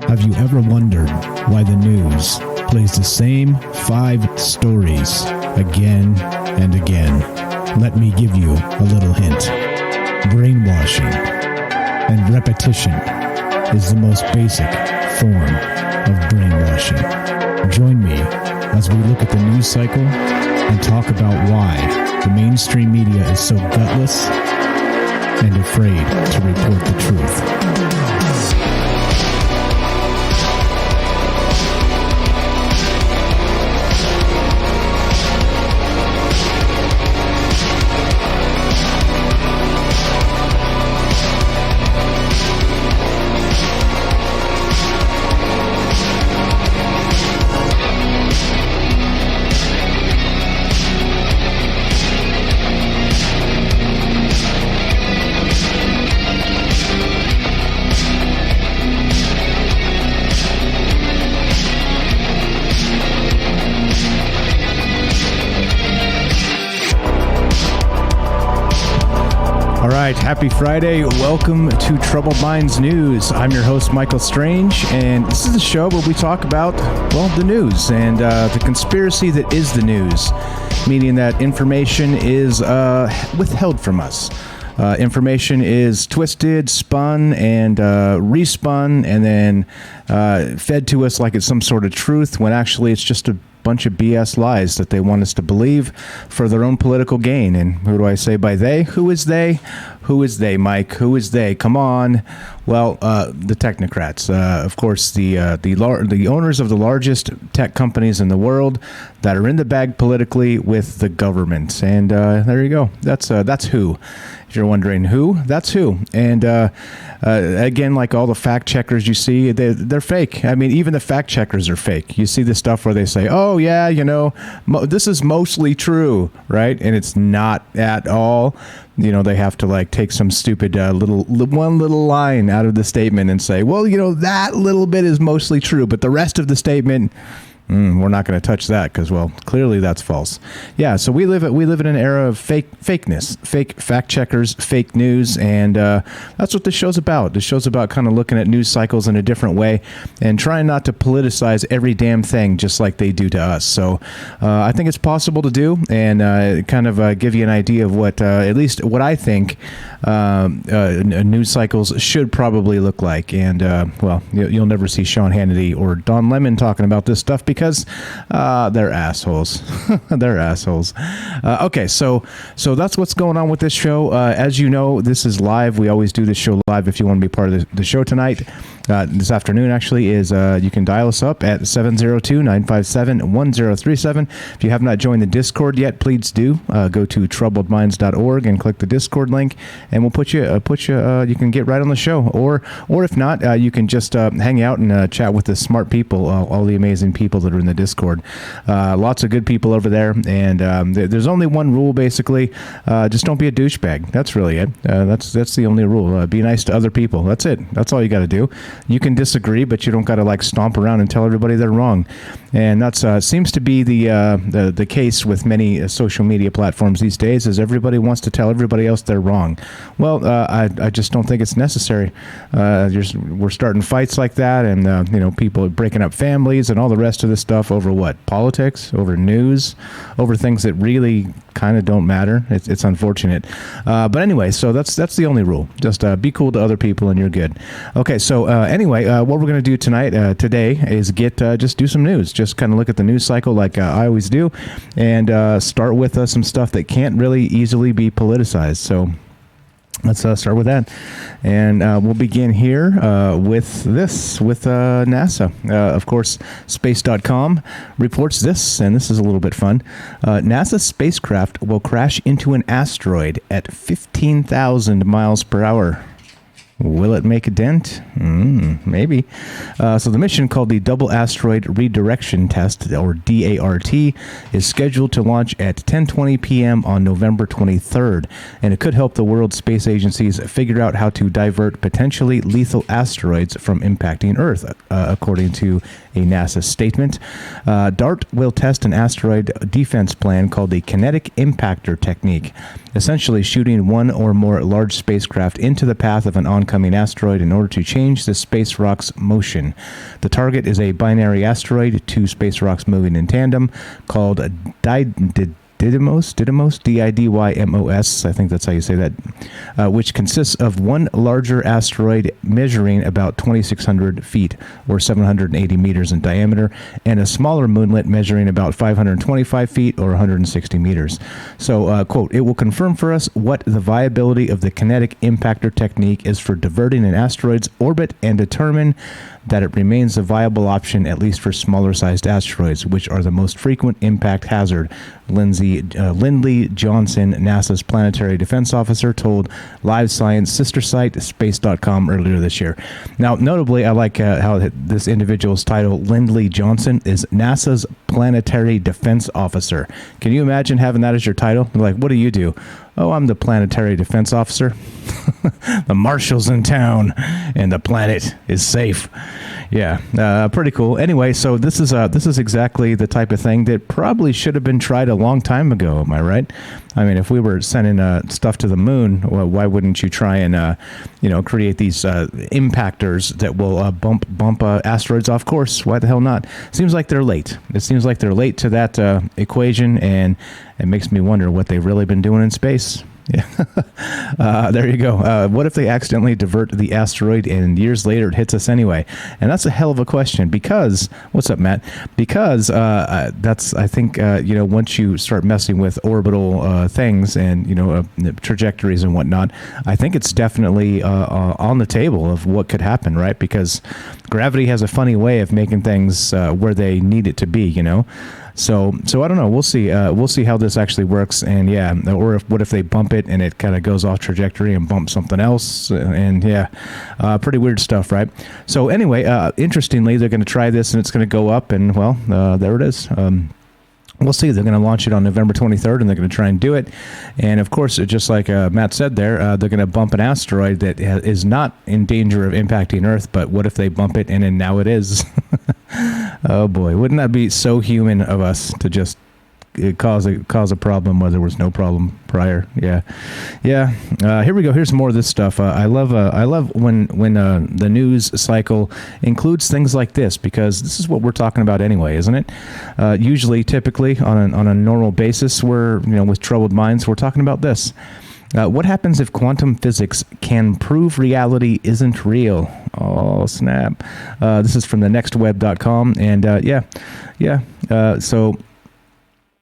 Have you ever wondered why the news plays the same 5 stories again and again? Let me give you a little hint. Brainwashing and repetition is the most basic form of brainwashing. Join me as we look at the news cycle and talk about why the mainstream media is so gutless and afraid to report the truth. All right, happy Friday. Welcome to Troubled Minds News. I'm your host, Michael Strange, and this is a show where we talk about, well, the news and the conspiracy that is the news, meaning that information is withheld from us. Information is twisted, spun, and respun, and then fed to us like it's some sort of truth, when actually it's just a bunch of BS lies that they want us to believe for their own political gain. And who do I say by they? Who is they? Who is they, Mike? Who is they? Come on. Well, the technocrats, of course, the owners of the largest tech companies in the world that are in the bag politically with the government. And there you go. That's who. If you're wondering who, that's who. And again, like all the fact checkers you see, they're fake. I mean, even the fact checkers are fake. You see the stuff where they say, oh, yeah, this is mostly true, right? And it's not at all. They have to take some stupid one little line out of the statement and say, well, that little bit is mostly true, but the rest of the statement, we're not going to touch that because, well, clearly that's false. Yeah, so we live in an era of fakeness, fake fact checkers, fake news, and that's what this show's about. This show's about kind of looking at news cycles in a different way and trying not to politicize every damn thing just like they do to us. So I think it's possible to do, and kind of give you an idea of what, at least what I think news cycles should probably look like. And, well, you'll never see Sean Hannity or Don Lemon talking about this stuff because they're assholes. They're assholes. Okay, so that's what's going on with this show. As you know, this is live. We always do this show live. If you want to be part of the show tonight, this afternoon actually, is you can dial us up at 702-957-1037. If you have not joined the Discord yet, please do. Go to troubledminds.org and click the Discord link, and we'll put you. You can get right on the show, or if not, you can just hang out and chat with the smart people, all the amazing people that are in the Discord. Lots of good people over there, and there's only one rule basically: just don't be a douchebag. That's really it. That's the only rule. Be nice to other people. That's it. That's all you got to do. You can disagree, but you don't got to stomp around and tell everybody they're wrong. And that's seems to be the case with many social media platforms these days, is everybody wants to tell everybody else they're wrong. Well, I just don't think it's necessary. We're starting fights like that, and people are breaking up families and all the rest of this stuff over what? Politics, over news, over things that really kind of don't matter. It's unfortunate. But anyway, so that's the only rule. Just be cool to other people and you're good. Okay, so anyway, what we're going to do today is just do some news. Just kind of look at the news cycle like I always do, and start with some stuff that can't really easily be politicized. So let's start with that. And we'll begin here with NASA. Of course, space.com reports this, and this is a little bit fun. NASA's spacecraft will crash into an asteroid at 15,000 miles per hour. Will it make a dent? Maybe. So the mission, called the Double Asteroid Redirection Test, or DART, is scheduled to launch at 10:20 p.m. on November 23rd, and it could help the world space agencies figure out how to divert potentially lethal asteroids from impacting Earth, according to a NASA statement. DART will test an asteroid defense plan called the kinetic impactor technique, essentially shooting one or more large spacecraft into the path of an oncoming oncoming asteroid in order to change the space rock's motion. The target is a binary asteroid, two space rocks moving in tandem, called Didymos, Didymos, I think that's how you say that, which consists of one larger asteroid measuring about 2,600 feet or 780 meters in diameter, and a smaller moonlet measuring about 525 feet or 160 meters. So, quote, it will confirm for us what the viability of the kinetic impactor technique is for diverting an asteroid's orbit and determine that it remains a viable option, at least for smaller-sized asteroids, which are the most frequent impact hazard, Lindley Johnson, NASA's planetary defense officer, told Live Science sister site Space.com earlier this year. Now, notably, I like how this individual's title, Lindley Johnson, is NASA's planetary defense officer. Can you imagine having that as your title? Like, what do you do? Oh, I'm the planetary defense officer. The marshal's in town, and the planet is safe. Yeah, pretty cool. Anyway, so this is exactly the type of thing that probably should have been tried a long time ago. Am I right? I mean, if we were sending stuff to the moon, well, why wouldn't you try and create these impactors that will bump asteroids off course? Why the hell not? Seems like they're late. It seems like they're late to that equation, and it makes me wonder what they've really been doing in space. Yeah. There you go. What if they accidentally divert the asteroid and years later it hits us anyway? And that's a hell of a question because, what's up, Matt? Because that's, I think, once you start messing with orbital things and, trajectories and whatnot, I think it's definitely on the table of what could happen, right? Because gravity has a funny way of making things where they need it to be, So I don't know. We'll see. We'll see how this actually works, and or what if they bump it and it kind of goes off trajectory and bumps something else, and pretty weird stuff, right? So anyway, interestingly, they're going to try this and it's going to go up, and well, there it is. We'll see. They're going to launch it on November 23rd, and they're going to try and do it. And, of course, just like Matt said there, they're going to bump an asteroid that is not in danger of impacting Earth, but what if they bump it, and then now it is? Oh, boy. Wouldn't that be so human of us to just cause a problem where there was no problem prior? Yeah. Here we go. Here's more of this stuff. I love when the news cycle includes things like this, because this is what we're talking about anyway, isn't it? Usually, typically on a normal basis, we're with troubled minds, we're talking about this. What happens if quantum physics can prove reality isn't real? Oh, snap. This is from thenextweb.com. And so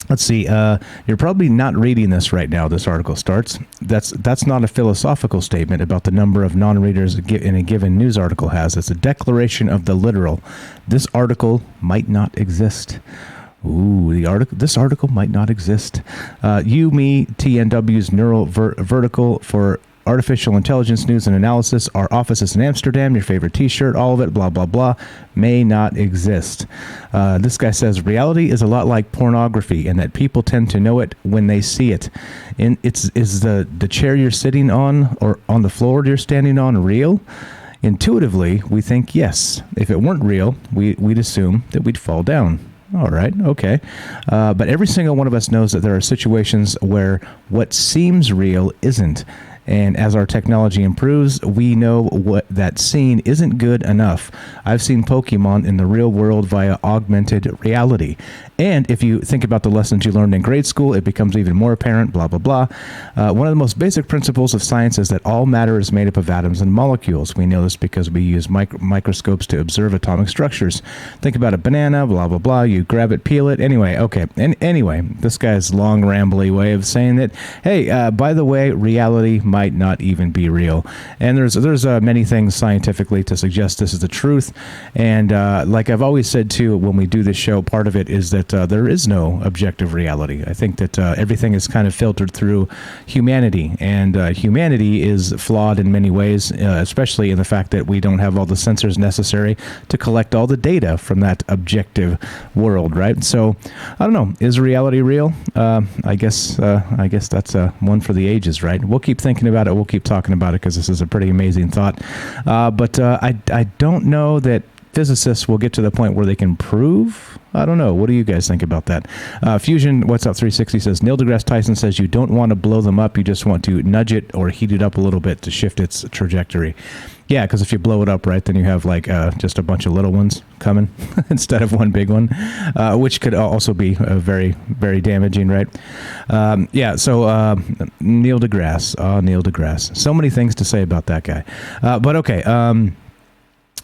let's see. You're probably not reading this right now. This article starts. That's not a philosophical statement about the number of non-readers in a given news article has. It's a declaration of the literal. This article might not exist. Ooh, this article might not exist. TNW's neural vertical for artificial intelligence news and analysis. Our office is in Amsterdam. Your favorite T-shirt, all of it, blah, blah, blah, may not exist. This guy says reality is a lot like pornography in that people tend to know it when they see it. Is the chair you're sitting on or on the floor you're standing on real? Intuitively, we think yes. If it weren't real, we'd assume that we'd fall down. All right, okay. But every single one of us knows that there are situations where what seems real isn't. And as our technology improves, we know what that scene isn't good enough. I've seen Pokemon in the real world via augmented reality. And if you think about the lessons you learned in grade school, it becomes even more apparent, blah, blah, blah. One of the most basic principles of science is that all matter is made up of atoms and molecules. We know this because we use microscopes to observe atomic structures. Think about a banana, blah, blah, blah. You grab it, peel it. Anyway, okay. And anyway, this guy's long, rambly way of saying that, hey, by the way, reality might not even be real. And there's many things scientifically to suggest this is the truth. And like I've always said, too, when we do this show, part of it is that there is no objective reality. I think that everything is kind of filtered through humanity. And humanity is flawed in many ways, especially in the fact that we don't have all the sensors necessary to collect all the data from that objective world, right? So, I don't know. Is reality real? I guess that's one for the ages, right? We'll keep thinking about it. We'll keep talking about it because this is a pretty amazing thought. But I don't know that physicists will get to the point where they can prove. I don't know. What do you guys think about that? Fusion, what's up 360 says, Neil deGrasse Tyson says you don't want to blow them up. You just want to nudge it or heat it up a little bit to shift its trajectory. Yeah, because if you blow it up, right, then you have like just a bunch of little ones coming instead of one big one, which could also be very, very damaging, right? So Neil deGrasse. So many things to say about that guy. But okay.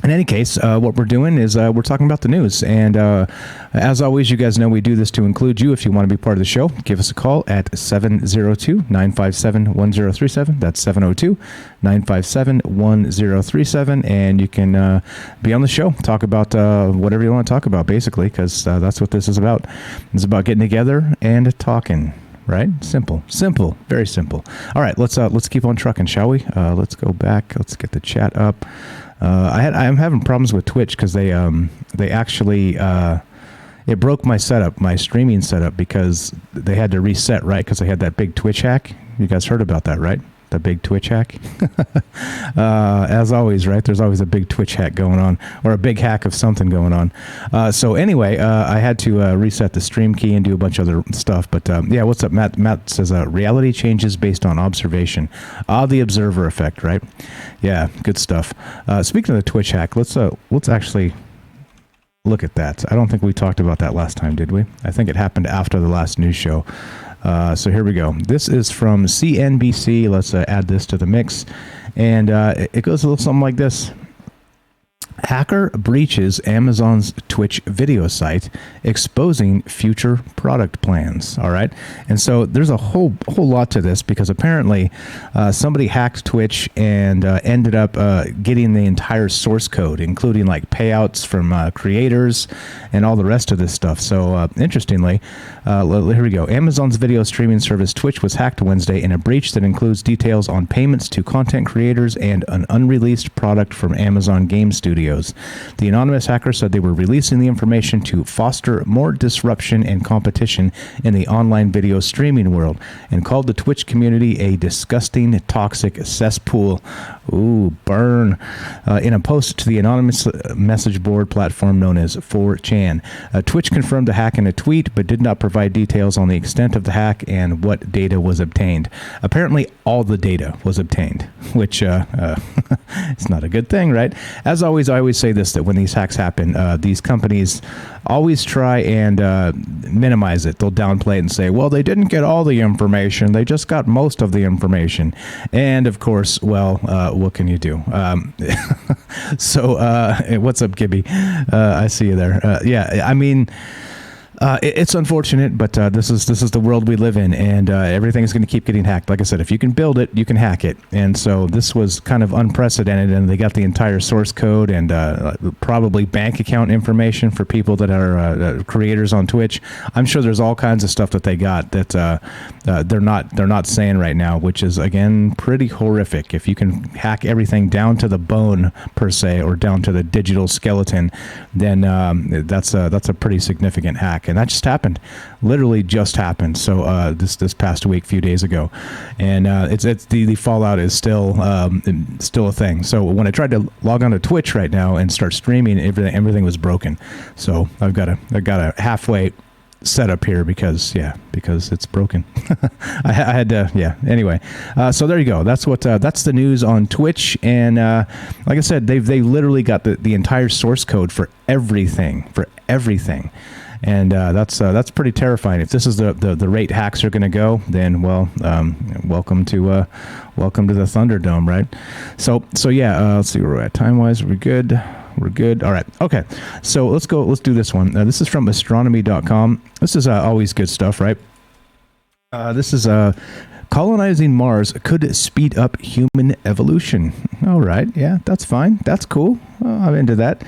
In any case, what we're doing is we're talking about the news. And as always, you guys know we do this to include you. If you want to be part of the show, give us a call at 702-957-1037. That's 702-957-1037. And you can be on the show, talk about whatever you want to talk about, basically, because that's what this is about. It's about getting together and talking. Right? Simple, very simple. All right, let's keep on trucking, shall we? Let's go back. Let's get the chat up. I'm having problems with Twitch because they actually it broke my setup, my streaming setup, because they had to reset, right? Because they had that big Twitch hack. You guys heard about that, right? The big Twitch hack. As always, right? There's always a big Twitch hack going on, or a big hack of something going on. So anyway, I had to reset the stream key and do a bunch of other stuff. But yeah, what's up, Matt? Matt says reality changes based on observation. The observer effect, right? Yeah, good stuff. Speaking of the Twitch hack, let's actually look at that. I don't think we talked about that last time, did we? I think it happened after the last news show. So here we go. This is from CNBC. Let's add this to the mix. And it goes a little something like this. Hacker breaches Amazon's Twitch video site, exposing future product plans. All right. And so there's a whole lot to this, because apparently somebody hacked Twitch and ended up getting the entire source code, including like payouts from creators and all the rest of this stuff. So interestingly, here we go. Amazon's video streaming service Twitch was hacked Wednesday in a breach that includes details on payments to content creators and an unreleased product from Amazon Game Studios. The anonymous hacker said they were releasing the information to foster more disruption and competition in the online video streaming world, and called the Twitch community a disgusting, toxic cesspool. Ooh, burn. In a post to the anonymous message board platform known as 4chan, Twitch confirmed the hack in a tweet, but did not provide details on the extent of the hack and what data was obtained. Apparently, all the data was obtained, which it's not a good thing, right? As always, I always say this, that when these hacks happen, these companies always try and minimize it. They'll downplay it and say, well, they didn't get all the information. They just got most of the information. And of course, well, what can you do? So what's up, Gibby? I see you there. Yeah, I mean, it's unfortunate, but this is the world we live in, and everything is going to keep getting hacked. Like I said, if you can build it, you can hack it. And so this was kind of unprecedented, and they got the entire source code and probably bank account information for people that are creators on Twitch. I'm sure there's all kinds of stuff that they got that they're not saying right now, which is again pretty horrific. If you can hack everything down to the bone per se, or down to the digital skeleton, then that's a pretty significant hack. And that just happened, literally just happened. So this past week, a few days ago, and it's the fallout is still a thing. So when I tried to log on to Twitch right now and start streaming, everything was broken. So I've got a halfway setup here because it's broken. I had to, yeah. Anyway, so there you go. That's the news on Twitch, and like I said, they literally got the entire source code for everything. And that's pretty terrifying. If this is the rate hacks are going to go, then welcome to the Thunderdome, right? So yeah. Let's see where we're at time wise. We're good. All right. Okay. So let's go. Let's do this one. This is from astronomy.com. This is always good stuff, right? This is colonizing Mars could speed up human evolution. All right. Yeah, that's fine. That's cool. I'm into that.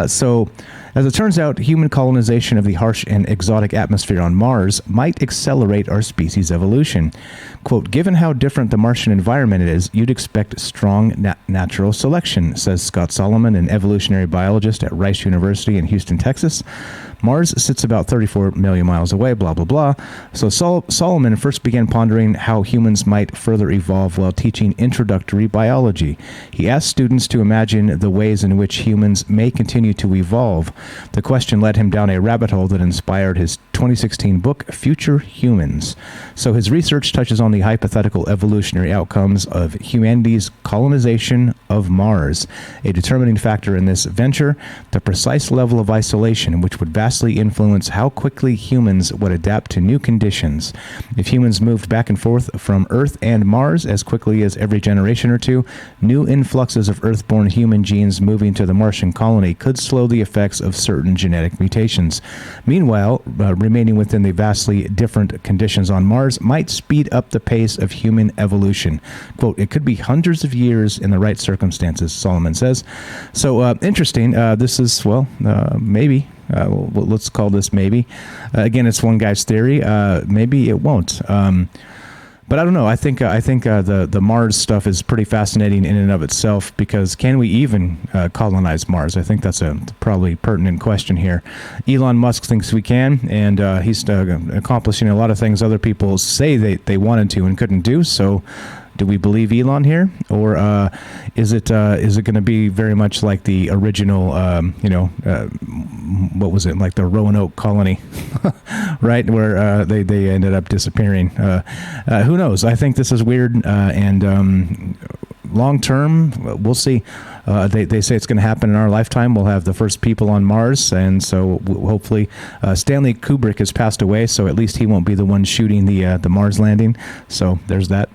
So, as it turns out, human colonization of the harsh and exotic atmosphere on Mars might accelerate our species' evolution. Quote, given how different the Martian environment is, you'd expect strong natural selection, says Scott Solomon, an evolutionary biologist at Rice University in Houston, Texas. Mars sits about 34 million miles away, blah, blah, blah. So Solomon first began pondering how humans might further evolve while teaching introductory biology. He asked students to imagine the ways ways in which humans may continue to evolve. The question led him down a rabbit hole that inspired his 2016 book, Future Humans. So his research touches on the hypothetical evolutionary outcomes of humanity's colonization of Mars. A determining factor in this venture, the precise level of isolation, which would vastly influence how quickly humans would adapt to new conditions. If humans moved back and forth from Earth and Mars as quickly as every generation or two, new influxes of Earth-born human genes moving to the Martian colony could slow the effects of certain genetic mutations. Meanwhile, remaining within the vastly different conditions on Mars might speed up the pace of human evolution. Quote, it could be hundreds of years in the right circumstances, Solomon says. So, interesting. This is, well, maybe. Let's call this maybe. Again, it's one guy's theory. Maybe it won't. But I don't know. I think the Mars stuff is pretty fascinating in and of itself, because can we even colonize Mars? I think that's a probably pertinent question here. Elon Musk thinks we can, and he's accomplishing a lot of things other people say they wanted to and couldn't do. So do we believe Elon here, or is it going to be very much like the original, what was it, like the Roanoke colony, right, where they ended up disappearing? Who knows? I think this is weird, and long term, we'll see. They say it's going to happen in our lifetime. We'll have the first people on Mars, and so hopefully Stanley Kubrick has passed away, so at least he won't be the one shooting the Mars landing. So there's that.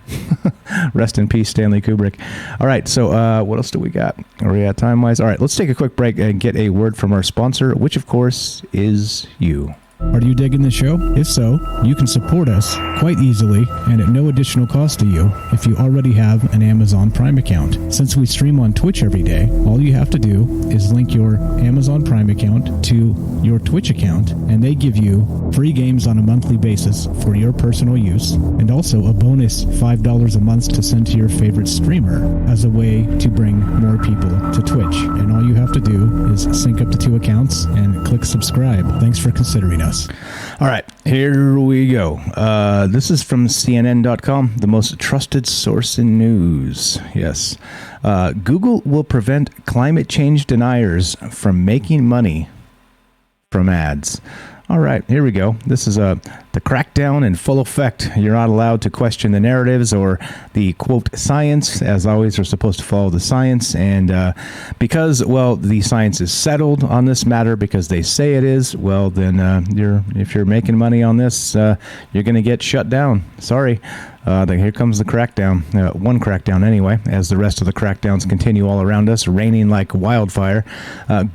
Rest in peace, Stanley Kubrick. All right, so what else do we got? Are we at time-wise? All right, let's take a quick break and get a word from our sponsor, which, of course, is you. Are you digging the show? If so, you can support us quite easily and at no additional cost to you if you already have an Amazon Prime account. Since we stream on Twitch every day, all you have to do is link your Amazon Prime account to your Twitch account, and they give you free games on a monthly basis for your personal use, and also a bonus $5 a month to send to your favorite streamer as a way to bring more people to Twitch. And all you have to do is sync up to 2 accounts and click subscribe. Thanks for considering us. All right, here we go. This is from CNN.com, the most trusted source in news. Yes. Google will prevent climate change deniers from making money from ads. All right, here we go. This is the crackdown in full effect. You're not allowed to question the narratives or the, quote, science. As always, we're supposed to follow the science. And because, well, the science is settled on this matter because they say it is, well, then if you're making money on this, you're going to get shut down. Sorry. Here comes the crackdown. One crackdown anyway, as the rest of the crackdowns continue all around us, raining like wildfire.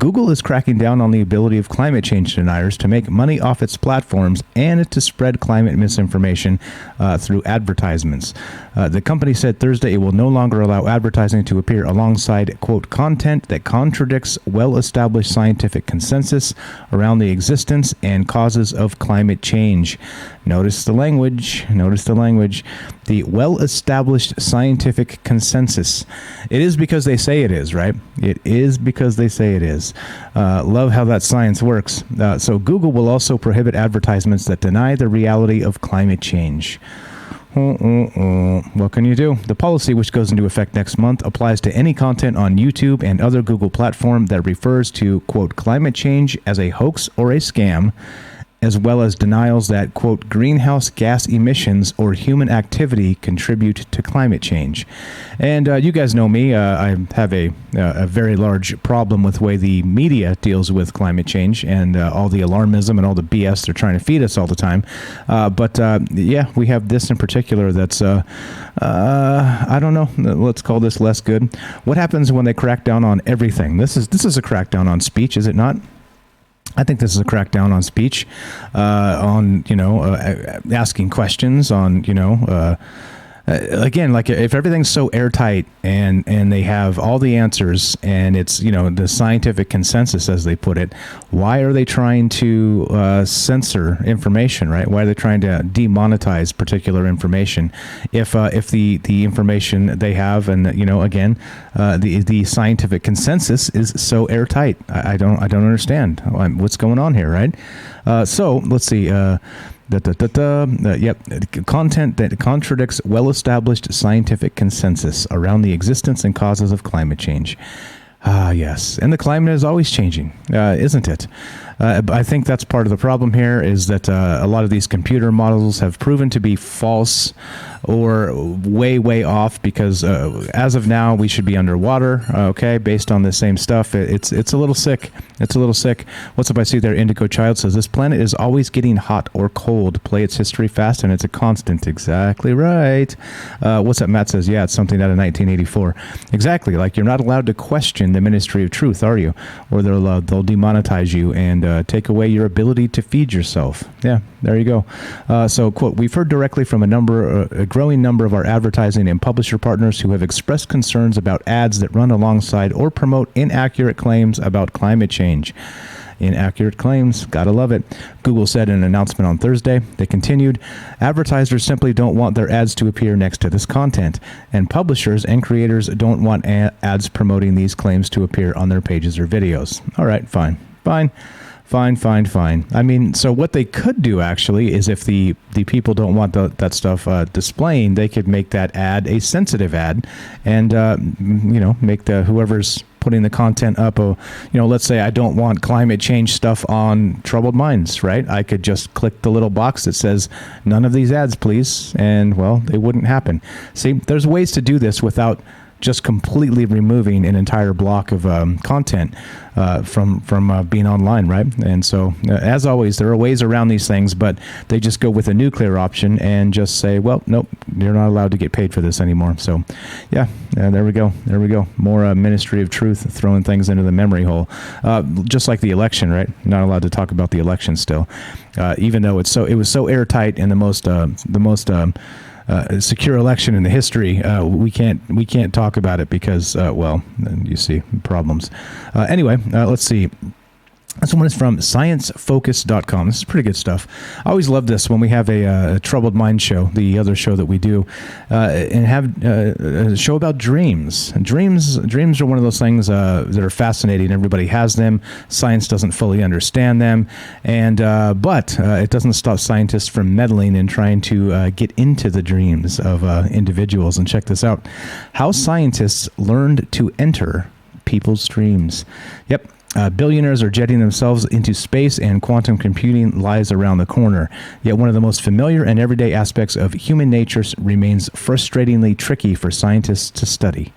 Google is cracking down on the ability of climate change deniers to make money off its platforms and to spread climate misinformation through advertisements. The company said Thursday it will no longer allow advertising to appear alongside, quote, content that contradicts well-established scientific consensus around the existence and causes of climate change. Notice the language. The well-established scientific consensus. It is because they say it is, right? It is because they say it is. Love how that science works. So Google will also prohibit advertisements that deny the reality of climate change. What can you do? The policy, which goes into effect next month, applies to any content on YouTube and other Google platform that refers to, quote, climate change as a hoax or a scam, as well as denials that, quote, greenhouse gas emissions or human activity contribute to climate change. And you guys know me. I have a very large problem with the way the media deals with climate change and all the alarmism and all the BS they're trying to feed us all the time. But yeah, we have this in particular that's, I don't know, let's call this less good. What happens when they crack down on everything? This is a crackdown on speech, is it not? I think this is a crackdown on speech, on, asking questions, on, again, like if everything's so airtight and they have all the answers and it's, the scientific consensus, as they put it, why are they trying to censor information, right? Why are they trying to demonetize particular information? If the information they have and, again, the scientific consensus is so airtight, I don't understand what's going on here, right? So let's see. Content that contradicts well-established scientific consensus around the existence and causes of climate change. Ah, yes. And the climate is always changing, isn't it? I think that's part of the problem here is that a lot of these computer models have proven to be false or way, way off because as of now, we should be underwater, okay, based on the same stuff. It's a little sick. It's a little sick. What's up? I see there. Indigo Child says, this planet is always getting hot or cold. Play its history fast, and it's a constant. Exactly right. What's up? Matt says, yeah, it's something out of 1984. Exactly. Like, you're not allowed to question the Ministry of Truth, are you? Or they'll demonetize you and take away your ability to feed yourself. Yeah, there you go. So, quote, we've heard directly from a growing number of our advertising and publisher partners who have expressed concerns about ads that run alongside or promote inaccurate claims about climate change. Inaccurate claims. Gotta love it. Google said in an announcement on Thursday. They continued, advertisers simply don't want their ads to appear next to this content, and publishers and creators don't want ads promoting these claims to appear on their pages or videos. All right, fine. I mean, so what they could do actually is if the people don't want that stuff displaying, they could make that ad a sensitive ad and, make whoever's putting the content up, let's say I don't want climate change stuff on Troubled Minds, right? I could just click the little box that says none of these ads, please. And, well, they wouldn't happen. See, there's ways to do this without just completely removing an entire block of content from being online, right? And so, as always, there are ways around these things, but they just go with a nuclear option and just say, well, nope, you're not allowed to get paid for this anymore. So, yeah, there we go. More Ministry of Truth throwing things into the memory hole. Just like the election, right? Not allowed to talk about the election still, even though it was so airtight and the most secure election in the history. We can't talk about it because, you see problems. Anyway, let's see. This one is from sciencefocus.com. This is pretty good stuff. I always love this when we have a Troubled Mind show, the other show that we do, and have a show about dreams. Dreams are one of those things that are fascinating. Everybody has them. Science doesn't fully understand them, but it doesn't stop scientists from meddling and trying to get into the dreams of individuals. And check this out. How scientists learned to enter people's dreams. Yep. Billionaires are jetting themselves into space, and quantum computing lies around the corner. Yet one of the most familiar and everyday aspects of human nature remains frustratingly tricky for scientists to study.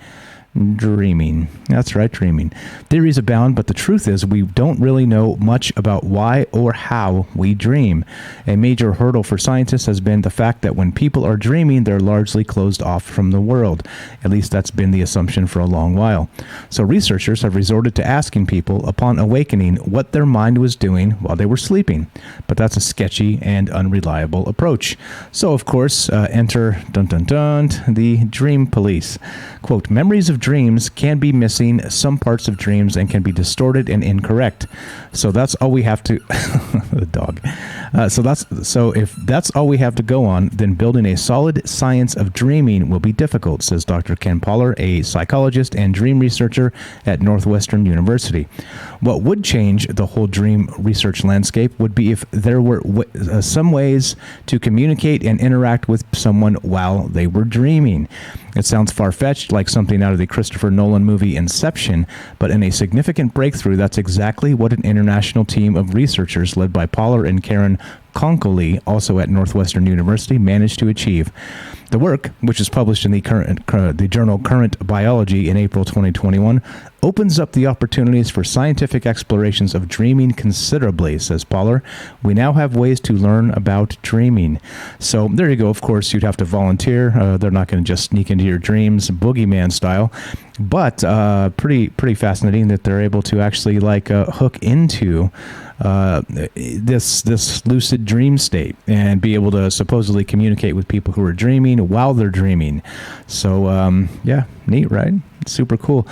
Dreaming. That's right, dreaming. Theories abound, but the truth is we don't really know much about why or how we dream. A major hurdle for scientists has been the fact that when people are dreaming, they're largely closed off from the world. At least that's been the assumption for a long while. So researchers have resorted to asking people upon awakening what their mind was doing while they were sleeping. But that's a sketchy and unreliable approach. So, of course, enter, the dream police. Quote, memories of dreams can be missing some parts of dreams and can be distorted and incorrect. So that's all we have to the dog. So if that's all we have to go on, then building a solid science of dreaming will be difficult, says Dr. Ken Poller, a psychologist and dream researcher at Northwestern University. What would change the whole dream research landscape would be if there were some ways to communicate and interact with someone while they were dreaming. It sounds far-fetched, like something out of the Christopher Nolan movie Inception, but in a significant breakthrough, that's exactly what an international team of researchers led by Poller and Karen Konkoly, also at Northwestern University, managed to achieve. The work, which is published in the journal Current Biology in April 2021, opens up the opportunities for scientific explorations of dreaming considerably, says Poller. We now have ways to learn about dreaming. So there you go. Of course, you'd have to volunteer. They're not going to just sneak into your dreams, boogeyman style. But pretty fascinating that they're able to actually hook into this lucid dream state and be able to supposedly communicate with people who are dreaming while they're dreaming. So neat, right? Super cool.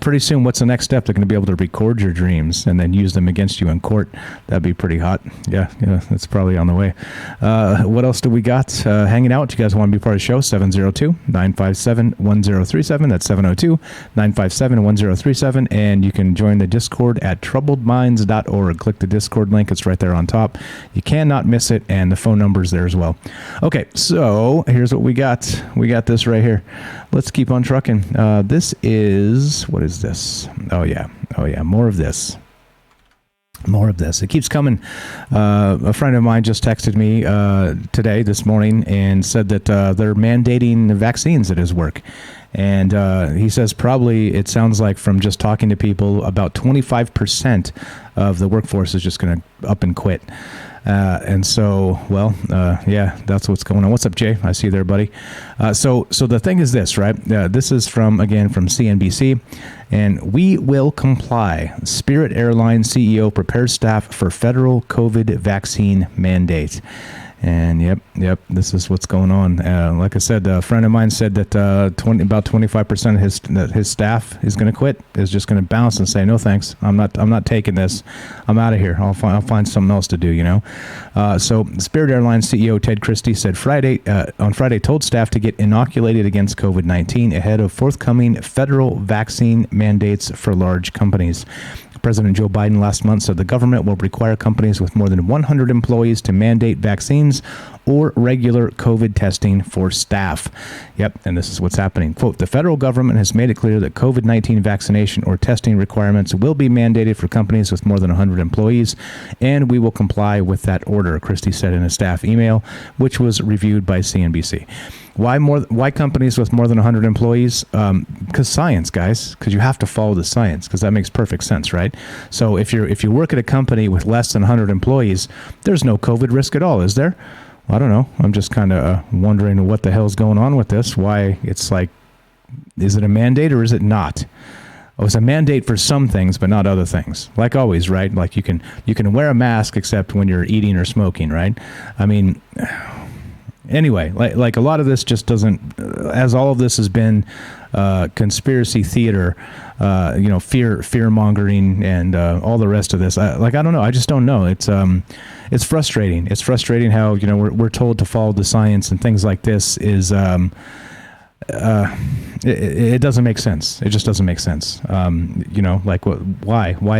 Pretty soon, what's the next step? They're going to be able to record your dreams and then use them against you in court. That'd be pretty hot. Yeah, that's probably on the way. What else do we got? Hanging out. You guys want to be part of the show? 702-957-1037. That's 702-957-1037. And you can join the Discord at troubledminds.org. Click the Discord link. It's right there on top. You cannot miss it. And the phone number is there as well. Okay, so here's what we got. We got this right here. Let's keep on trucking. This this is, what is this? Oh yeah, more of this. It keeps coming. A friend of mine just texted me this morning, and said that they're mandating vaccines at his work. And he says probably, it sounds like from just talking to people, about 25% of the workforce is just going to up and quit. And so, yeah, that's what's going on. What's up, Jay? I see you there, buddy. So the thing is this, right? This is from CNBC, and we will comply. Spirit Airlines CEO prepares staff for federal COVID vaccine mandate. And yep, this is what's going on. Like I said, a friend of mine said that about 25% of his staff is going to quit, is just going to bounce and say, no thanks, I'm not taking this, I'm out of here. I'll find something else to do. So Spirit Airlines CEO Ted Christie said on Friday told staff to get inoculated against COVID-19 ahead of forthcoming federal vaccine mandates for large companies. President Joe Biden last month said the government will require companies with more than 100 employees to mandate vaccines or regular COVID testing for staff. Yep, and this is what's happening. Quote, the federal government has made it clear that COVID-19 vaccination or testing requirements will be mandated for companies with more than 100 employees, and we will comply with that order, Christie said in a staff email, which was reviewed by CNBC. Why companies with more than 100 employees? Because science, guys. Because you have to follow the science. Because that makes perfect sense, right? So if you work at a company with less than 100 employees, there's no COVID risk at all, is there? Well, I don't know. I'm just kind of wondering what the hell's going on with this. Why it's like, is it a mandate or is it not? Oh, it's a mandate for some things, but not other things. Like always, right? Like you can wear a mask except when you're eating or smoking, right? I mean. Anyway, like a lot of this just doesn't, as all of this has been conspiracy theater, fear mongering, and all the rest of this. I don't know. I just don't know. It's frustrating. It's frustrating how we're told to follow the science, and things like this is it doesn't make sense. It just doesn't make sense. Why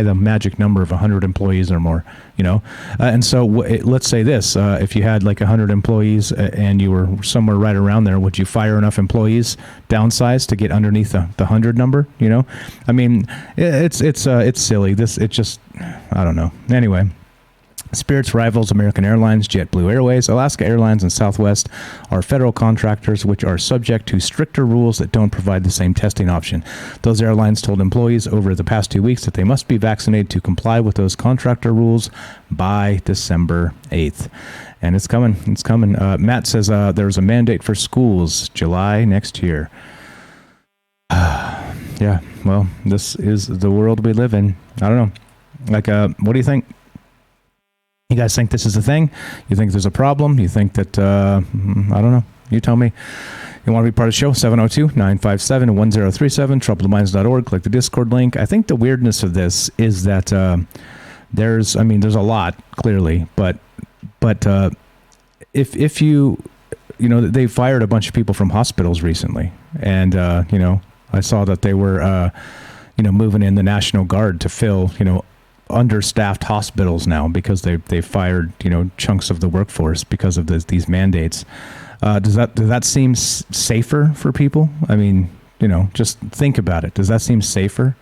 the magic number of 100 employees or more, and so let's say this, if you had like 100 employees and you were somewhere right around there, would you fire enough employees, downsize to get underneath the 100 number? I mean, it's silly. I don't know. Anyway. Spirit's rivals American Airlines, JetBlue Airways, Alaska Airlines, and Southwest are federal contractors which are subject to stricter rules that don't provide the same testing option. Those airlines told employees over the past 2 weeks that they must be vaccinated to comply with those contractor rules by December 8th. And it's coming. It's coming. Matt says there's a mandate for schools July next year. Yeah, well, this is the world we live in. I don't know. What do you think? You guys think this is a thing? You think there's a problem? You think that, I don't know. You tell me. You want to be part of the show? 702-957-1037, troubledminds.org. Click the Discord link. I think the weirdness of this is that there's a lot, clearly. But if they fired a bunch of people from hospitals recently. And, I saw that they were, moving in the National Guard to fill, understaffed hospitals now because they fired chunks of the workforce because of these mandates. Does that seem safer for people? I mean, just think about it. Does that seem safer?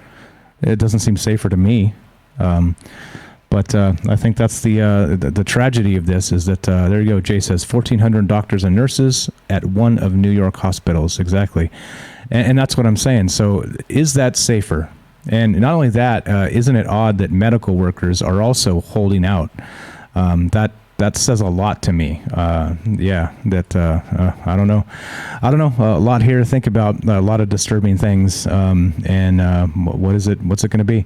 It doesn't seem safer to me. But I think that's the tragedy of this is that there you go. Jay says 1,400 doctors and nurses at one of New York hospitals. Exactly, and that's what I'm saying. So is that safer? And not only that, isn't it odd that medical workers are also holding out? That says a lot to me. I don't know. A lot here to think about. A lot of disturbing things. What is it? What's it going to be?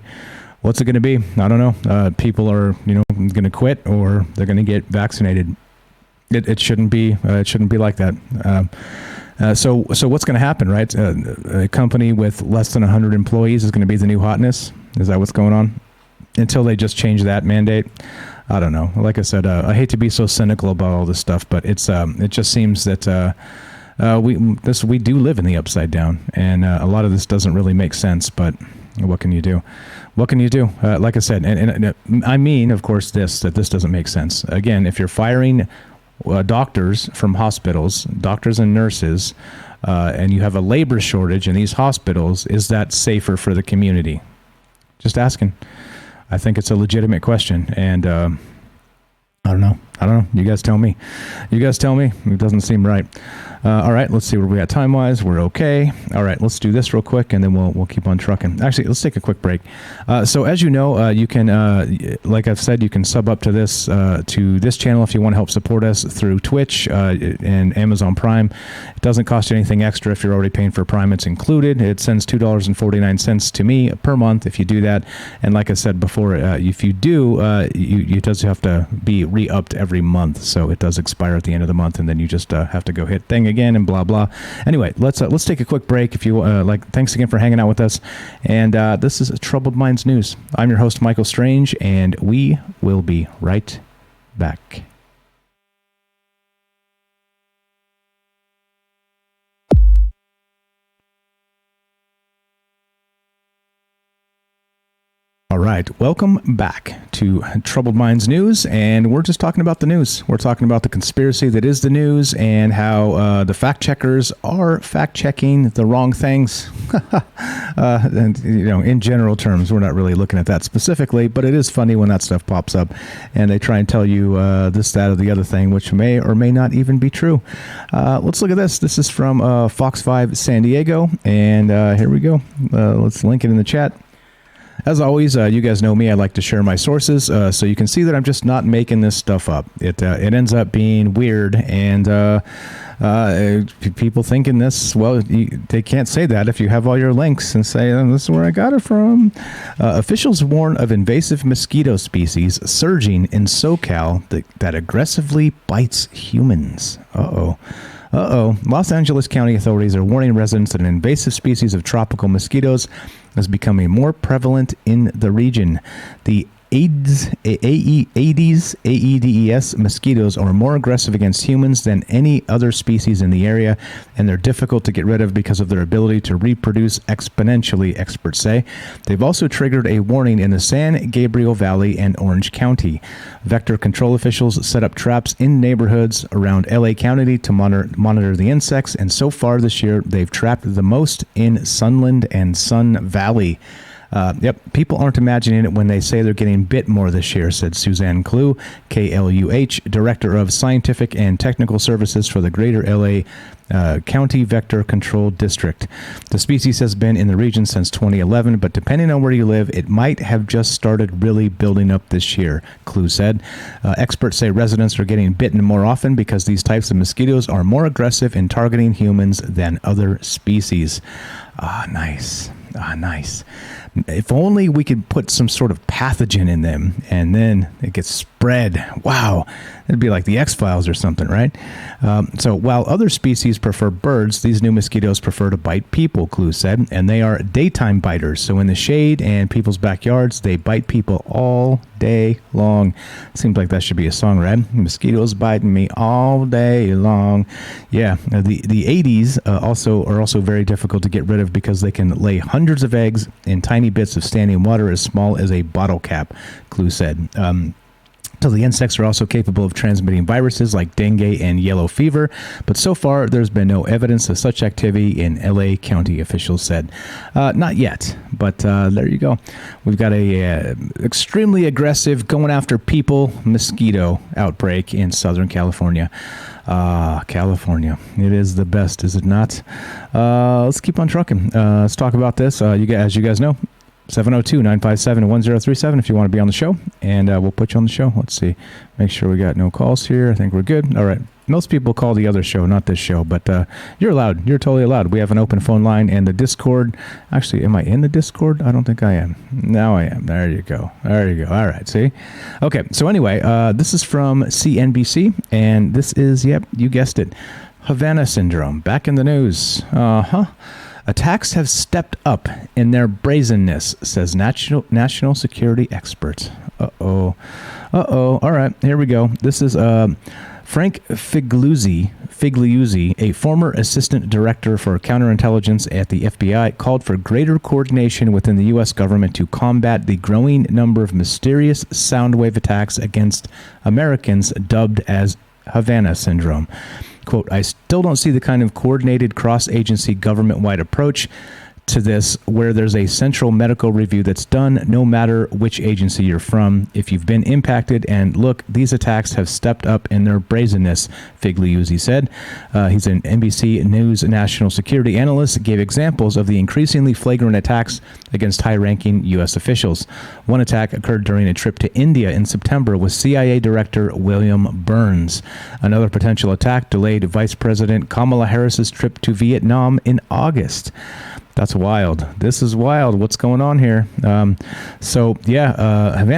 What's it going to be? I don't know. People are going to quit or they're going to get vaccinated. It shouldn't be. It shouldn't be like that. So what's going to happen, right? A company with less than 100 employees is going to be the new hotness. Is that what's going on? Until they just change that mandate. I don't know. Like I said, I hate to be so cynical about all this stuff, but it just seems that we do live in the upside down, and a lot of this doesn't really make sense. But what can you do? What can you do? Like I said, and I mean, of course, that this doesn't make sense. Again, if you're firing doctors from hospitals, doctors and nurses, and you have a labor shortage in these hospitals, is that safer for the community? Just asking. I think it's a legitimate question, and I don't know. You guys tell me. It doesn't seem right. All right, let's see where we at time-wise. We're okay. All right, let's do this real quick, and then we'll keep on trucking. Actually, let's take a quick break. So as you know, you can, like I've said, you can sub up to this channel if you want to help support us through Twitch and Amazon Prime. It doesn't cost you anything extra if you're already paying for Prime. It's included. It sends $2.49 to me per month if you do that. And like I said before, if you do, it does have to be re-upped every month. So it does expire at the end of the month, and then you just have to go hit thing again and blah blah. Anyway, let's take a quick break. If you like, thanks again for hanging out with us. And this is Troubled Minds News. I'm your host, Michael Strange, and we will be right back. All right, welcome back to Troubled Minds News, and we're just talking about the news. We're talking about the conspiracy that is the news and how the fact checkers are fact checking the wrong things. And in general terms, we're not really looking at that specifically, but it is funny when that stuff pops up and they try and tell you this, that, or the other thing, which may or may not even be true. Let's look at this. This is from Fox 5 San Diego, and here we go. Let's link it in the chat. As always, you guys know me. I like to share my sources, so you can see that I'm just not making this stuff up. It ends up being weird, and people thinking this, well, they can't say that if you have all your links and say, oh, this is where I got it from. Officials warn of invasive mosquito species surging in SoCal that aggressively bites humans. Uh-oh. Los Angeles County authorities are warning residents that an invasive species of tropical mosquitoes is becoming more prevalent in the region. The Aedes mosquitoes are more aggressive against humans than any other species in the area, and they're difficult to get rid of because of their ability to reproduce exponentially, experts say. They've also triggered a warning in the San Gabriel Valley and Orange County. Vector control officials set up traps in neighborhoods around LA County to monitor the insects, and so far this year, they've trapped the most in Sunland and Sun Valley. People aren't imagining it when they say they're getting bit more this year, said Suzanne Kluh, KLUH, Director of Scientific and Technical Services for the Greater LA County Vector Control District. The species has been in the region since 2011, but depending on where you live, it might have just started really building up this year, Kluh said. Experts say residents are getting bitten more often because these types of mosquitoes are more aggressive in targeting humans than other species. Nice. If only we could put some sort of pathogen in them and then it gets spread. Wow. It'd be like the X-Files or something, right? So while other species prefer birds, these new mosquitoes prefer to bite people, Kluh said, and they are daytime biters. So in the shade and people's backyards, they bite people all day long. Seems like that should be a song, right? Mosquitoes biting me all day long. Yeah, the Aedes are also very difficult to get rid of because they can lay hundreds of eggs in tiny bits of standing water as small as a bottle cap, Kluh said. So the insects are also capable of transmitting viruses like dengue and yellow fever, but so far there's been no evidence of such activity in LA County, officials said. Not yet, but there you go. We've got a extremely aggressive, going after people mosquito outbreak in Southern California. California. It is the best, is it not? Let's keep on trucking. Let's talk about this. As you guys know, 702-957-1037 if you want to be on the show, and we'll put you on the show. Let's see. Make sure we got no calls here. I think we're good. All right. Most people call the other show, not this show, but you're allowed. You're totally allowed. We have an open phone line and the Discord. Actually, am I in the Discord? I don't think I am. Now I am. There you go. All right. See? Okay. So anyway, this is from CNBC, and this is, yep, you guessed it, Havana syndrome. Back in the news. Attacks have stepped up in their brazenness, says national security expert. All right, here we go. This is Frank Figliuzzi, a former assistant director for counterintelligence at the FBI, called for greater coordination within the U.S. government to combat the growing number of mysterious sound wave attacks against Americans, dubbed as Havana syndrome. Quote, I still don't see the kind of coordinated cross-agency government-wide approach to this where there's a central medical review that's done no matter which agency you're from, if you've been impacted. And look, these attacks have stepped up in their brazenness, Figliuzzi said. He's an NBC News national security analyst, gave examples of the increasingly flagrant attacks against high-ranking U.S. officials. One attack occurred during a trip to India in September with CIA Director William Burns. Another potential attack delayed Vice President Kamala Harris's trip to Vietnam in August. That's wild. This is wild. What's going on here? Havana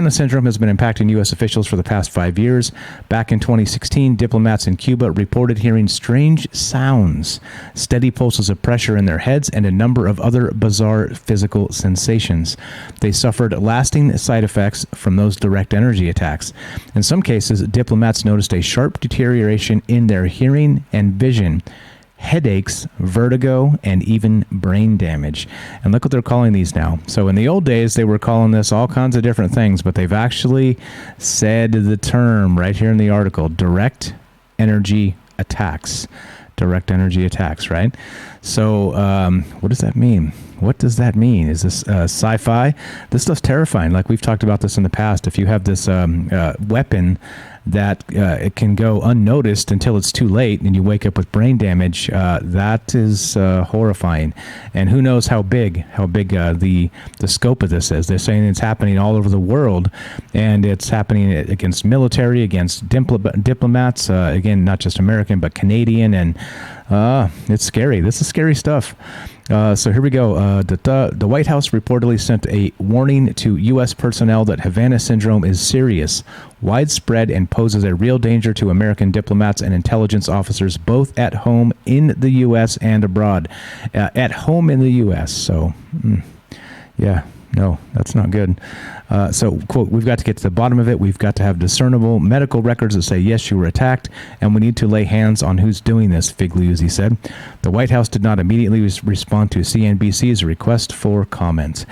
syndrome has been impacting U.S. officials for the past 5 years. Back in 2016, diplomats in Cuba reported hearing strange sounds, steady pulses of pressure in their heads, and a number of other bizarre physical sensations. They suffered lasting side effects from those direct energy attacks. In some cases, diplomats noticed a sharp deterioration in their hearing and vision, headaches, vertigo, and even brain damage. And look what they're calling these now. So in the old days, they were calling this all kinds of different things, but they've actually said the term right here in the article, direct energy attacks. Direct energy attacks, right? So what does that mean? What does that mean? Is this sci-fi? This stuff's terrifying. Like we've talked about this in the past. If you have this weapon that it can go unnoticed until it's too late and you wake up with brain damage, that is horrifying. And who knows how big the scope of this is. They're saying it's happening all over the world, and it's happening against military, against diplomats, again, not just American, but Canadian, and it's scary. This is scary stuff. So here we go. The White House reportedly sent a warning to U.S. personnel that Havana syndrome is serious, widespread, and poses a real danger to American diplomats and intelligence officers, both at home in the U.S. and abroad. At home in the U.S. So, no, that's not good. So, quote, we've got to get to the bottom of it. We've got to have discernible medical records that say, yes, you were attacked, and we need to lay hands on who's doing this, Figliuzzi said. The White House did not immediately respond to CNBC's request for comment.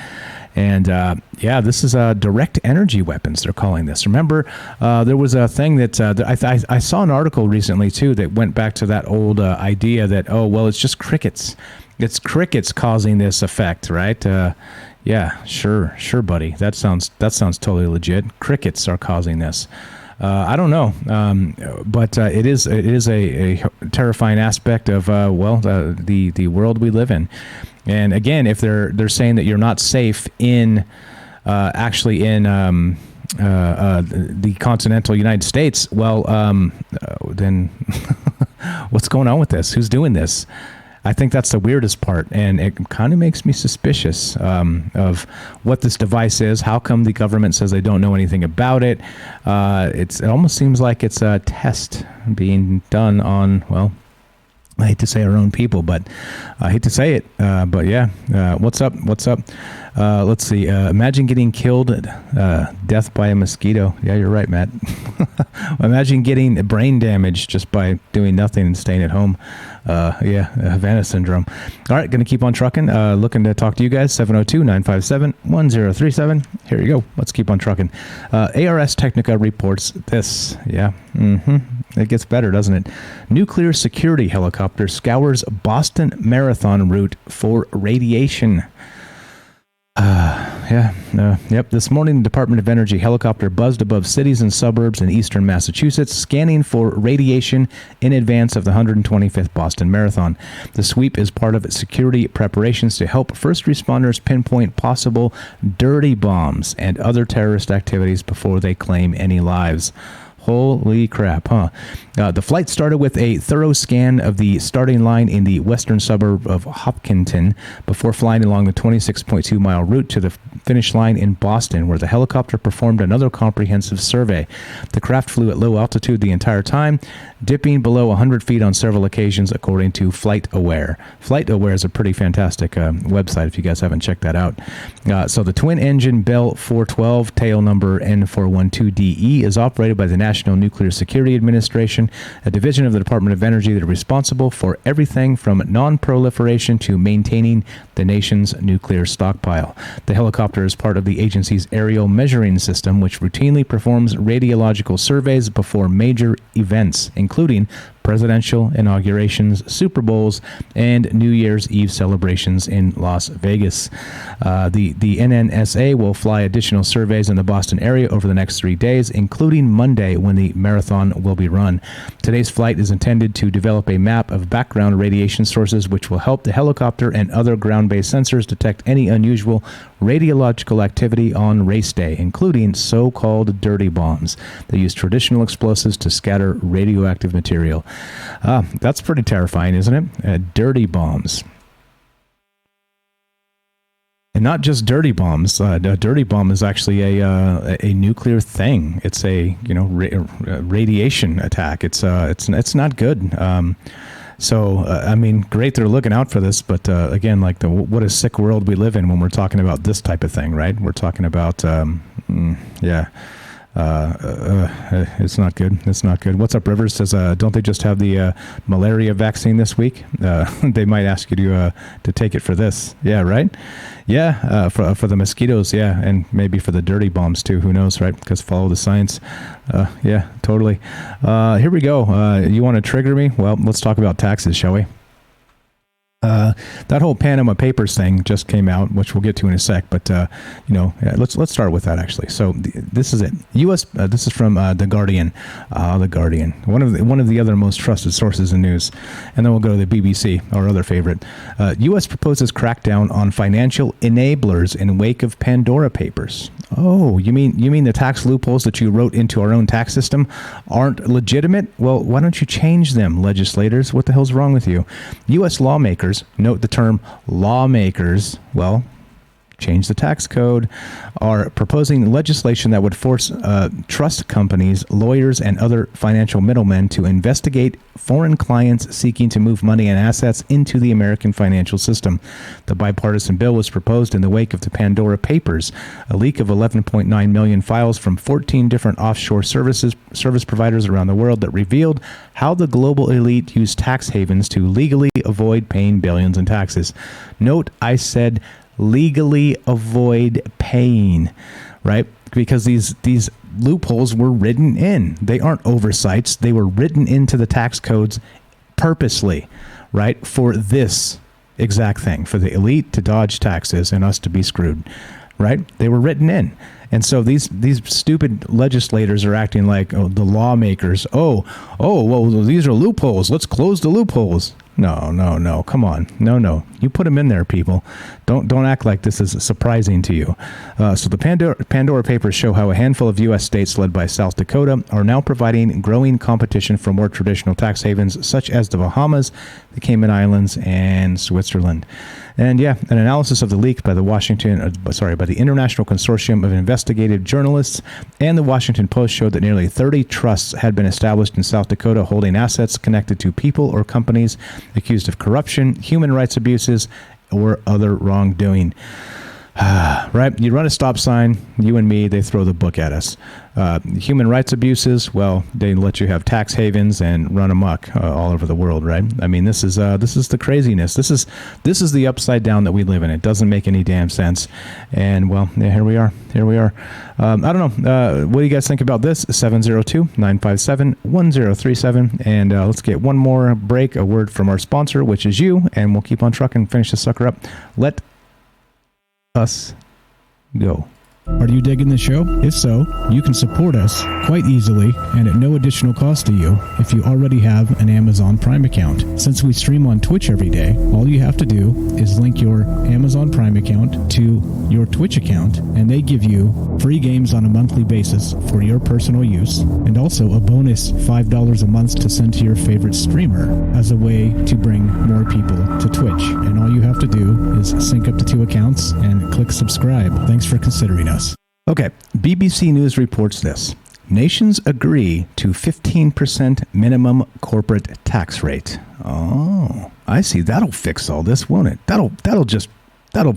And, this is direct energy weapons, they're calling this. Remember, there was a thing that I saw an article recently, too, that went back to that old idea that, it's just crickets. It's crickets causing this effect, right? Yeah, sure, buddy. That sounds totally legit. Crickets are causing this. I don't know, but it is a terrifying aspect of the world we live in. And again, if they're saying that you're not safe in the continental United States, then what's going on with this? Who's doing this? I think that's the weirdest part, and it kind of makes me suspicious of what this device is. How come the government says they don't know anything about it? It almost seems like it's a test being done on, I hate to say our own people, but I hate to say it. But yeah, what's up? Let's see. Imagine getting killed, death by a mosquito. Yeah, you're right, Matt. Imagine getting brain damage just by doing nothing and staying at home. Havana syndrome. All right, going to keep on trucking. Looking to talk to you guys. 702-957-1037. Here you go. Let's keep on trucking. ARS Technica reports this. Yeah. It gets better, doesn't it? Nuclear security helicopter scours Boston Marathon route for radiation. This morning, the Department of Energy helicopter buzzed above cities and suburbs in eastern Massachusetts, scanning for radiation in advance of the 125th Boston Marathon. The sweep is part of security preparations to help first responders pinpoint possible dirty bombs and other terrorist activities before they claim any lives. Holy crap, huh? The flight started with a thorough scan of the starting line in the western suburb of Hopkinton before flying along the 26.2-mile route to the finish line in Boston, where the helicopter performed another comprehensive survey. The craft flew at low altitude the entire time, dipping below 100 feet on several occasions, according to FlightAware. FlightAware is a pretty fantastic website if you guys haven't checked that out. So the twin-engine Bell 412, tail number N412DE, is operated by the National Nuclear Security Administration, a division of the Department of Energy that are responsible for everything from non-proliferation to maintaining the nation's nuclear stockpile. The helicopter is part of the agency's aerial measuring system, which routinely performs radiological surveys before major events, including presidential inaugurations, Super Bowls, and New Year's Eve celebrations in Las Vegas. The NNSA will fly additional surveys in the Boston area over the next 3 days, including Monday when the marathon will be run. Today's flight is intended to develop a map of background radiation sources, which will help the helicopter and other ground-based sensors detect any unusual radiological activity on race day, including so-called dirty bombs. They use traditional explosives to scatter radioactive material. That's pretty terrifying, isn't it? Dirty bombs. And not just dirty bombs. A dirty bomb is actually a nuclear thing. It's a radiation attack. It's not good. I mean, great they're looking out for this, but again, like what a sick world we live in when we're talking about this type of thing, right? We're talking about it's not good. It's not good. What's up, Rivers? Says, don't they just have the malaria vaccine this week? They might ask you to take it for this. Yeah, right? Yeah, for the mosquitoes, yeah, and maybe for the dirty bombs too. Who knows, right? Because follow the science. Yeah, totally. Here we go. You want to trigger me? Well, let's talk about taxes, shall we? That whole Panama Papers thing just came out, which we'll get to in a sec. But let's start with that actually. So this is it. U.S. This is from the Guardian. The Guardian, one of the other most trusted sources in news. And then we'll go to the BBC, our other favorite. U.S. proposes crackdown on financial enablers in wake of Pandora Papers. Oh, you mean the tax loopholes that you wrote into our own tax system aren't legitimate? Well, why don't you change them, legislators? What the hell's wrong with you? U.S. lawmakers, note the term lawmakers, well, change the tax code, are proposing legislation that would force trust companies, lawyers, and other financial middlemen to investigate foreign clients seeking to move money and assets into the American financial system. The bipartisan bill was proposed in the wake of the Pandora Papers, a leak of 11.9 million files from 14 different offshore service providers around the world that revealed how the global elite used tax havens to legally avoid paying billions in taxes. Note, I said legally avoid paying, right? Because these loopholes were written in. They aren't oversights. They were written into the tax codes purposely, right? For this exact thing, for the elite to dodge taxes and us to be screwed, right? They were written in. And so these stupid legislators are acting like the lawmakers. Oh, well, these are loopholes. Let's close the loopholes. No. Come on. No. You put them in there, people. Don't act like this is surprising to you. So the Pandora Papers show how a handful of U.S. states led by South Dakota are now providing growing competition for more traditional tax havens, such as the Bahamas, the Cayman Islands, and Switzerland. And yeah, an analysis of the leak by the International Consortium of Investigative Journalists and the Washington Post showed that nearly 30 trusts had been established in South Dakota holding assets connected to people or companies accused of corruption, human rights abuses, or other wrongdoing. Right? You run a stop sign, you and me, they throw the book at us. Human rights abuses, well, they let you have tax havens and run amok all over the world, right? I mean, this is the craziness. This is the upside down that we live in. It doesn't make any damn sense. And well, yeah, here we are. I don't know. What do you guys think about this? 702-957-1037. And let's get one more break, a word from our sponsor, which is you, and we'll keep on trucking and finish this sucker up. Let us go. Are you digging the show? If so, you can support us quite easily and at no additional cost to you if you already have an Amazon Prime account. Since we stream on Twitch every day, all you have to do is link your Amazon Prime account to your Twitch account, and they give you free games on a monthly basis for your personal use, and also a bonus $5 a month to send to your favorite streamer as a way to bring more people to Twitch. And all you have to do is sync up to 2 accounts and click subscribe. Thanks for considering us. Okay, BBC News reports this. Nations agree to 15% minimum corporate tax rate. Oh, I see. That'll fix all this, won't it? That'll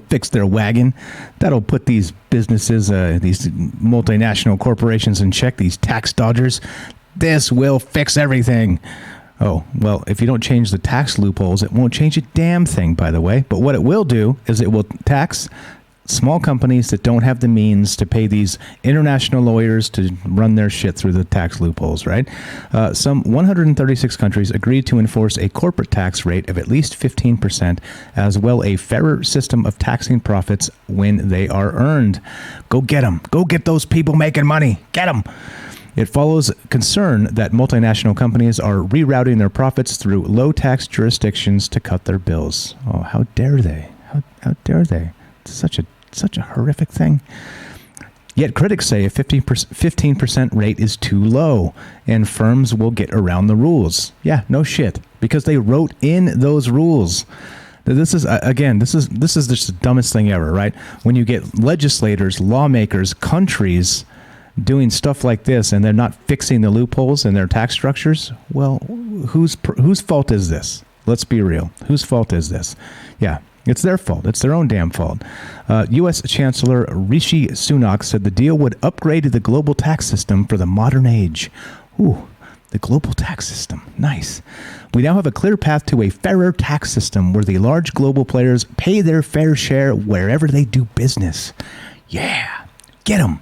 fix their wagon. That'll put these businesses, these multinational corporations in check, these tax dodgers. This will fix everything. Oh, well, if you don't change the tax loopholes, it won't change a damn thing, by the way. But what it will do is it will tax small companies that don't have the means to pay these international lawyers to run their shit through the tax loopholes, right? Some 136 countries agreed to enforce a corporate tax rate of at least 15%, as well a fairer system of taxing profits when they are earned. Go get them. Go get those people making money. Get them. It follows concern that multinational companies are rerouting their profits through low-tax jurisdictions to cut their bills. Oh, how dare they? How dare they? It's such a horrific thing. Yet critics say a 15% rate is too low, and firms will get around the rules. Yeah, no shit, because they wrote in those rules. This is just the dumbest thing ever, right? When you get legislators, lawmakers, countries doing stuff like this, and they're not fixing the loopholes in their tax structures, well, whose fault is this? Let's be real. Whose fault is this? Yeah, it's their fault. It's their own damn fault. U.S. Chancellor Rishi Sunak said the deal would upgrade the global tax system for the modern age. Ooh, the global tax system. Nice. We now have a clear path to a fairer tax system where the large global players pay their fair share wherever they do business. Yeah, get them.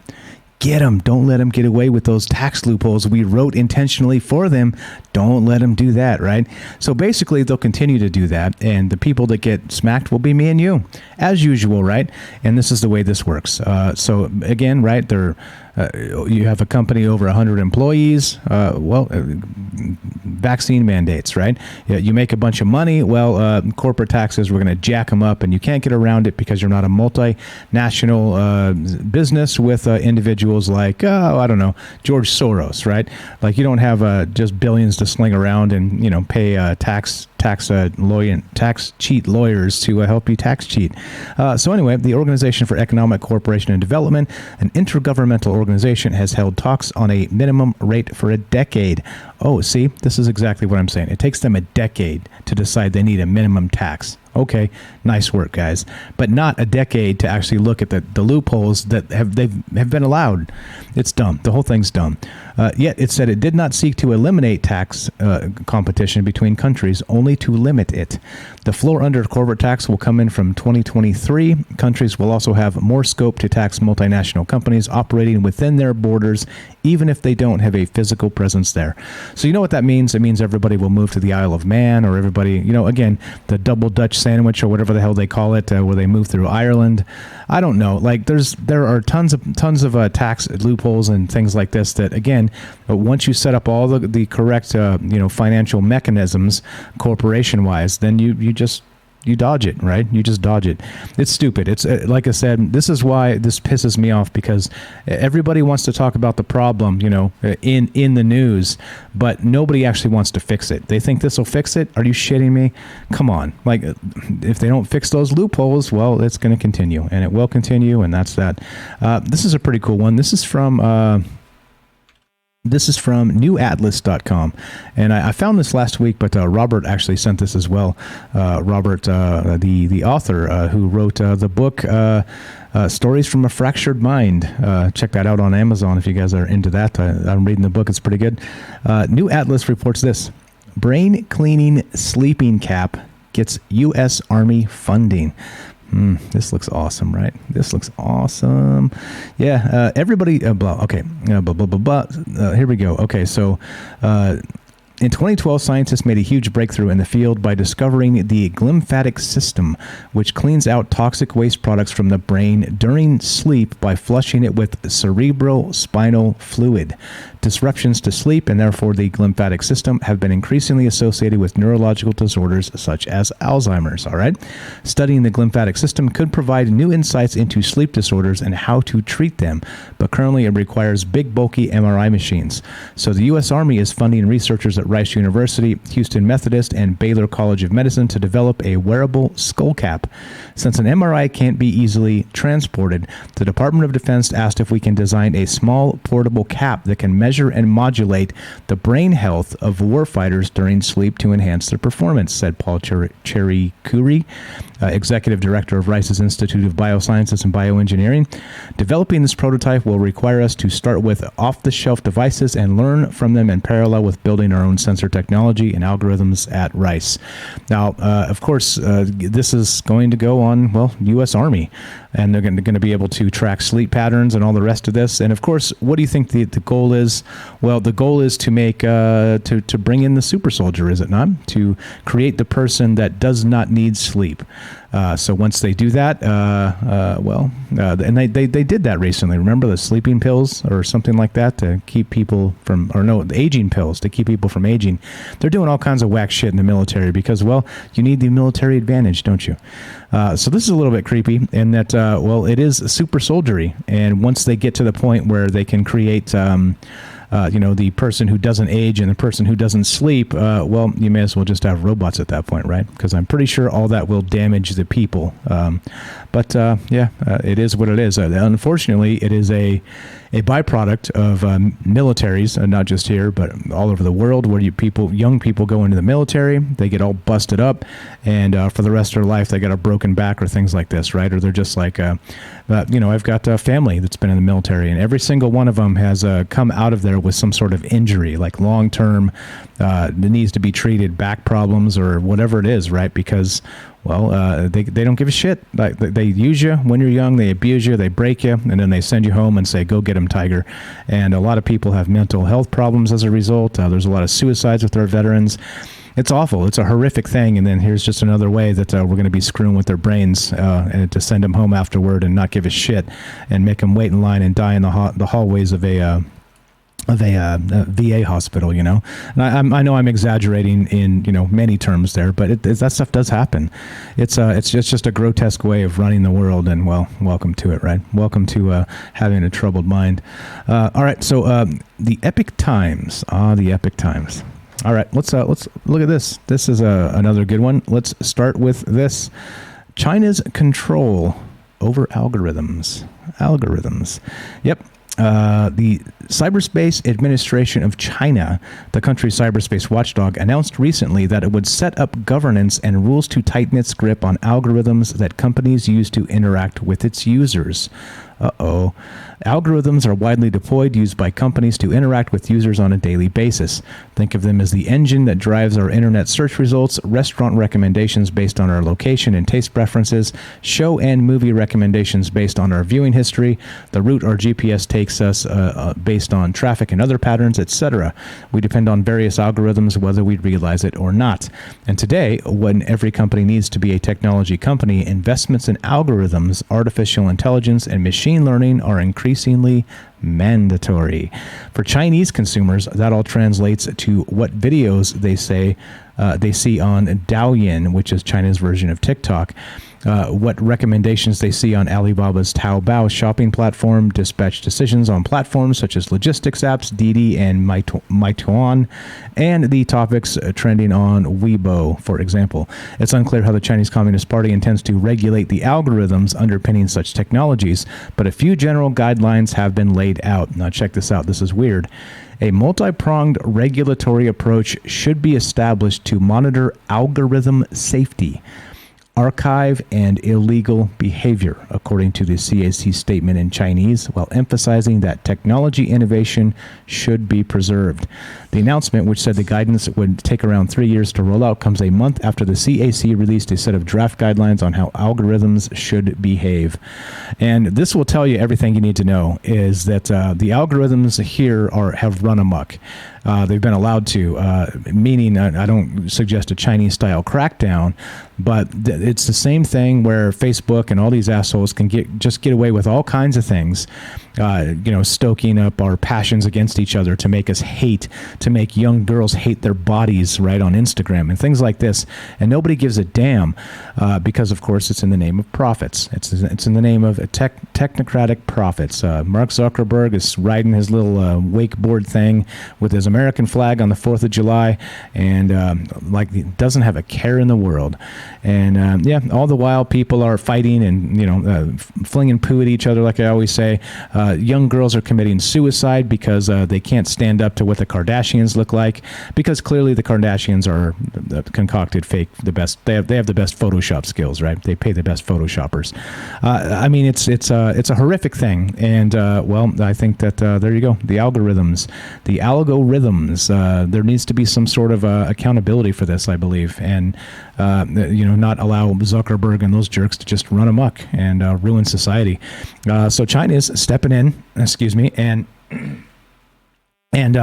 Get them. Don't let them get away with those tax loopholes we wrote intentionally for them. Don't let them do that, right? So basically, they'll continue to do that, and the people that get smacked will be me and you, as usual, right? And this is the way this works. So again, right, you have a company over 100 employees. Vaccine mandates, right? You make a bunch of money. Well, corporate taxes, we're going to jack them up, and you can't get around it because you're not a multinational business with individuals like, I don't know, George Soros, right? Like you don't have just billions to sling around and pay tax cheat lawyers to help you tax cheat. So anyway, the Organization for Economic Cooperation and Development, an intergovernmental organization, has held talks on a minimum rate for a decade. Oh, see, this is exactly what I'm saying. It takes them a decade to decide they need a minimum tax. Okay, nice work, guys. But not a decade to actually look at the loopholes that have been allowed. It's dumb. The whole thing's dumb. Yet it said it did not seek to eliminate tax competition between countries, only to limit it. The floor under corporate tax will come in from 2023. Countries will also have more scope to tax multinational companies operating within their borders, even if they don't have a physical presence there. So you know what that means? It means everybody will move to the Isle of Man, or everybody, again, the double Dutch sandwich or whatever the hell they call it, where they move through Ireland. I don't know. Like there are tons of tax loopholes and things like this that, again, once you set up all the correct financial mechanisms corporation wise, then you dodge it, right? You just dodge it. It's stupid. It's like I said, this is why this pisses me off, because everybody wants to talk about the problem, in the news, but nobody actually wants to fix it. They think this will fix it. Are you shitting me? Come on. Like, if they don't fix those loopholes, well, it's going to continue, and it will continue, and that's that. This is a pretty cool one. This is from newatlas.com, and I found this last week, but Robert actually sent this as well. Robert, the author who wrote the book Stories from a Fractured Mind. Check that out on Amazon if you guys are into that. I'm reading the book. It's pretty good. New Atlas reports this. Brain cleaning sleeping cap gets U.S. Army funding. This looks awesome, right? This looks awesome. Yeah, everybody, okay, here we go. Okay, so in 2012, scientists made a huge breakthrough in the field by discovering the glymphatic system, which cleans out toxic waste products from the brain during sleep by flushing it with cerebral spinal fluid. Disruptions to sleep, and therefore the glymphatic system, have been increasingly associated with neurological disorders such as Alzheimer's. All right. Studying the glymphatic system could provide new insights into sleep disorders and how to treat them, but currently it requires big, bulky MRI machines. So the U.S. Army is funding researchers at Rice University, Houston Methodist, and Baylor College of Medicine to develop a wearable skull cap. Since an MRI can't be easily transported, the Department of Defense asked if we can design a small portable cap that can measure and modulate the brain health of warfighters during sleep to enhance their performance, said Paul Cherry-Curie, Executive Director of Rice's Institute of Biosciences and Bioengineering. Developing this prototype will require us to start with off-the-shelf devices and learn from them in parallel with building our own sensor technology and algorithms at Rice. Now, of course, this is going to go on, U.S. Army. and they're going to be able to track sleep patterns and all the rest of this. And of course, what do you think the goal is? Well, the goal is to make to bring in the super soldier, is it not? To create the person that does not need sleep. So once they do that, and they did that recently. Remember the sleeping pills or something like that to keep people from, or no, the aging pills to keep people from aging. They're doing all kinds of whack shit in the military because, well, you need the military advantage, don't you? So this is a little bit creepy in that, it is super soldiery. And once they get to the point where they can create, the person who doesn't age and the person who doesn't sleep, you may as well just have robots at that point, right? Because I'm pretty sure all that will damage the people. It is what it is. Unfortunately, it is a byproduct of militaries, not just here, but all over the world, where young people go into the military, they get all busted up, and for the rest of their life, they got a broken back or things like this, right? Or they're just like, I've got a family that's been in the military, and every single one of them has come out of there with some sort of injury, like long-term, needs to be treated, back problems or whatever it is, right? Because they don't give a shit. Like, they use you when you're young, they abuse you, they break you, and then they send you home and say, go get them, tiger. And a lot of people have mental health problems as a result. There's a lot of suicides with our veterans. It's awful. It's a horrific thing. And then here's just another way that we're going to be screwing with their brains and to send them home afterward and not give a shit and make them wait in line and die in the hallways of a VA hospital, And I know I'm exaggerating in, many terms there, but that stuff does happen. It's just a grotesque way of running the world, and welcome to it, right? Welcome to having a troubled mind. All right, so the Epic Times. The Epic Times. All right, let's look at this. This is another good one. Let's start with this. China's control over algorithms. Yep. The Cyberspace Administration of China, the country's cyberspace watchdog, announced recently that it would set up governance and rules to tighten its grip on algorithms that companies use to interact with its users. Algorithms are widely deployed, used by companies to interact with users on a daily basis. Think of them as the engine that drives our internet search results, restaurant recommendations based on our location and taste preferences, show and movie recommendations based on our viewing history, the route our GPS takes us based on traffic and other patterns, etc. We depend on various algorithms whether we realize it or not. And today, when every company needs to be a technology company, investments in algorithms, artificial intelligence, and machine learning are increasingly mandatory. For Chinese consumers, that all translates to what videos they see on Douyin, which is China's version of TikTok, what recommendations they see on Alibaba's Taobao shopping platform, dispatch decisions on platforms such as logistics apps, Didi and Meituan, and the topics trending on Weibo, for example. It's unclear how the Chinese Communist Party intends to regulate the algorithms underpinning such technologies, but a few general guidelines have been laid out. Now check this out. This is weird. A multi-pronged regulatory approach should be established to monitor algorithm safety, archive, and illegal behavior, according to the CAC statement in Chinese, while emphasizing that technology innovation should be preserved. The announcement, which said the guidance would take around 3 years to roll out, comes a month after the CAC released a set of draft guidelines on how algorithms should behave. And this will tell you everything you need to know, is that the algorithms here have run amok. They've been allowed to, meaning I don't suggest a Chinese-style crackdown, but it's the same thing where Facebook and all these assholes can get away with all kinds of things, stoking up our passions against each other to make us hate, to make young girls hate their bodies, right, on Instagram and things like this. And nobody gives a damn because, of course, it's in the name of profits. It's in the name of technocratic profits. Mark Zuckerberg is riding his little wakeboard thing with his American flag on the 4th of July and doesn't have a care in the world. And all the while people are fighting and flinging poo at each other, like I always say. Young girls are committing suicide because they can't stand up to what the Kardashians look like, because clearly the Kardashians are concocted fake, the best. They have the best Photoshop skills, right? They pay the best Photoshoppers. It's a horrific thing, and I think that there you go. The algorithms algorithms. There needs to be some sort of accountability for this, I believe, and not allow Zuckerberg and those jerks to just run amok and ruin society. So China is stepping in, and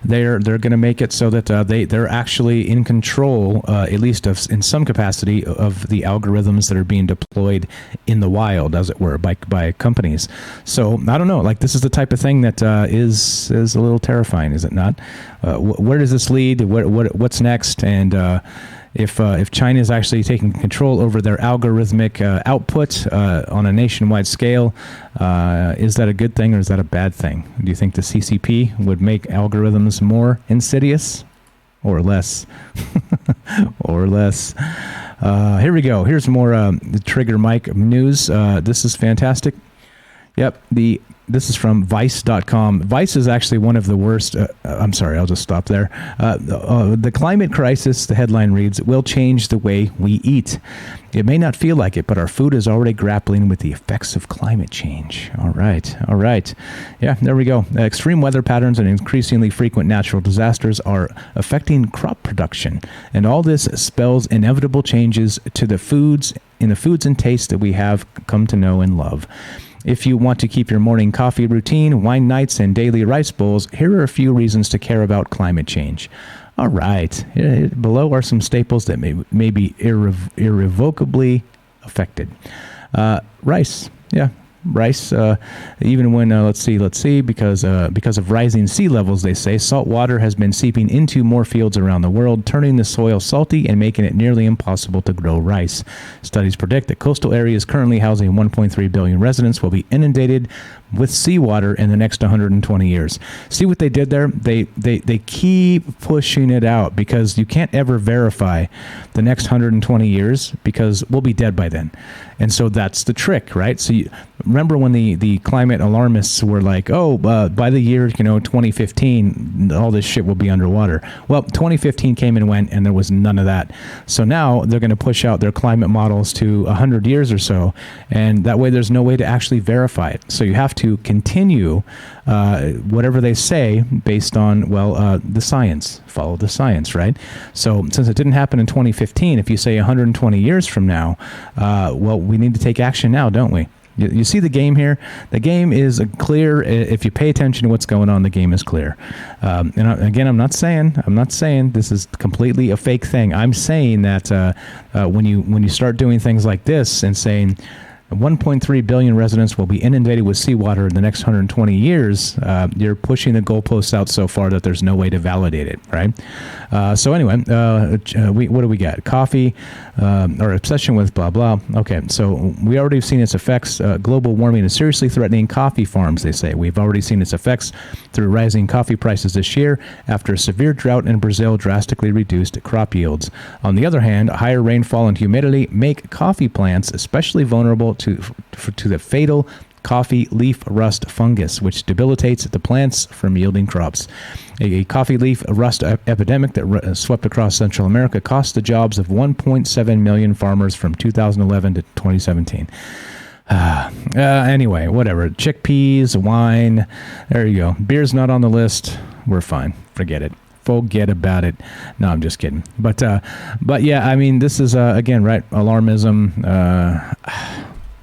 they're going to make it so that they're actually in control, at least in some capacity, of the algorithms that are being deployed in the wild, as it were, by companies. So I don't know. Like, this is the type of thing that is a little terrifying, is it not? Where does this lead? What's next? And if China is actually taking control over their algorithmic output on a nationwide scale, is that a good thing or is that a bad thing? Do you think the CCP would make algorithms more insidious or less? Or less? Here we go. Here's more the Trigger Mike news. This is fantastic. Yep, this is from Vice.com. Vice is actually one of the worst. I'm sorry, I'll just stop there. The climate crisis, the headline reads, will change the way we eat. It may not feel like it, but our food is already grappling with the effects of climate change. All right. Yeah, there we go. Extreme weather patterns and increasingly frequent natural disasters are affecting crop production. And all this spells inevitable changes to the foods and tastes that we have come to know and love. If you want to keep your morning coffee routine, wine nights, and daily rice bowls, here are a few reasons to care about climate change. All right. Below are some staples that may be irrevocably affected. Rice. Yeah. Rice, even when, let's see, because of rising sea levels, they say, salt water has been seeping into more fields around the world, turning the soil salty and making it nearly impossible to grow rice. Studies predict that coastal areas currently housing 1.3 billion residents will be inundated with seawater in the next 120 years. See what they did there? They keep pushing it out because you can't ever verify the next 120 years because we'll be dead by then. And so that's the trick, right? So remember when the climate alarmists were like, by the year 2015, all this shit will be underwater. Well, 2015 came and went, and there was none of that. So now they're going to push out their climate models to 100 years or so, and that way there's no way to actually verify it. So you have to continue whatever they say based on, the science. Follow the science, right? So since it didn't happen in 2015, if you say 120 years from now, we need to take action now, don't we? You see the game here? The game is clear. If you pay attention to what's going on, the game is clear. And again, I'm not saying this is completely a fake thing. I'm saying that when you start doing things like this and saying 1.3 billion residents will be inundated with seawater in the next 120 years, you're pushing the goalposts out so far that there's no way to validate it, right? So anyway, what do we got? Coffee, or obsession with blah, blah. Okay, so we already have seen its effects. Global warming is seriously threatening coffee farms, they say. We've already seen its effects through rising coffee prices this year after a severe drought in Brazil drastically reduced crop yields. On the other hand, higher rainfall and humidity make coffee plants especially vulnerable to the fatal coffee leaf rust fungus, which debilitates the plants from yielding crops. A coffee leaf rust epidemic that swept across Central America cost the jobs of 1.7 million farmers from 2011 to 2017. Anyway, whatever. Chickpeas, wine. There you go. Beer's not on the list. We're fine. Forget it. Forget about it. No, I'm just kidding. But yeah, I mean, this is again, right? Alarmism.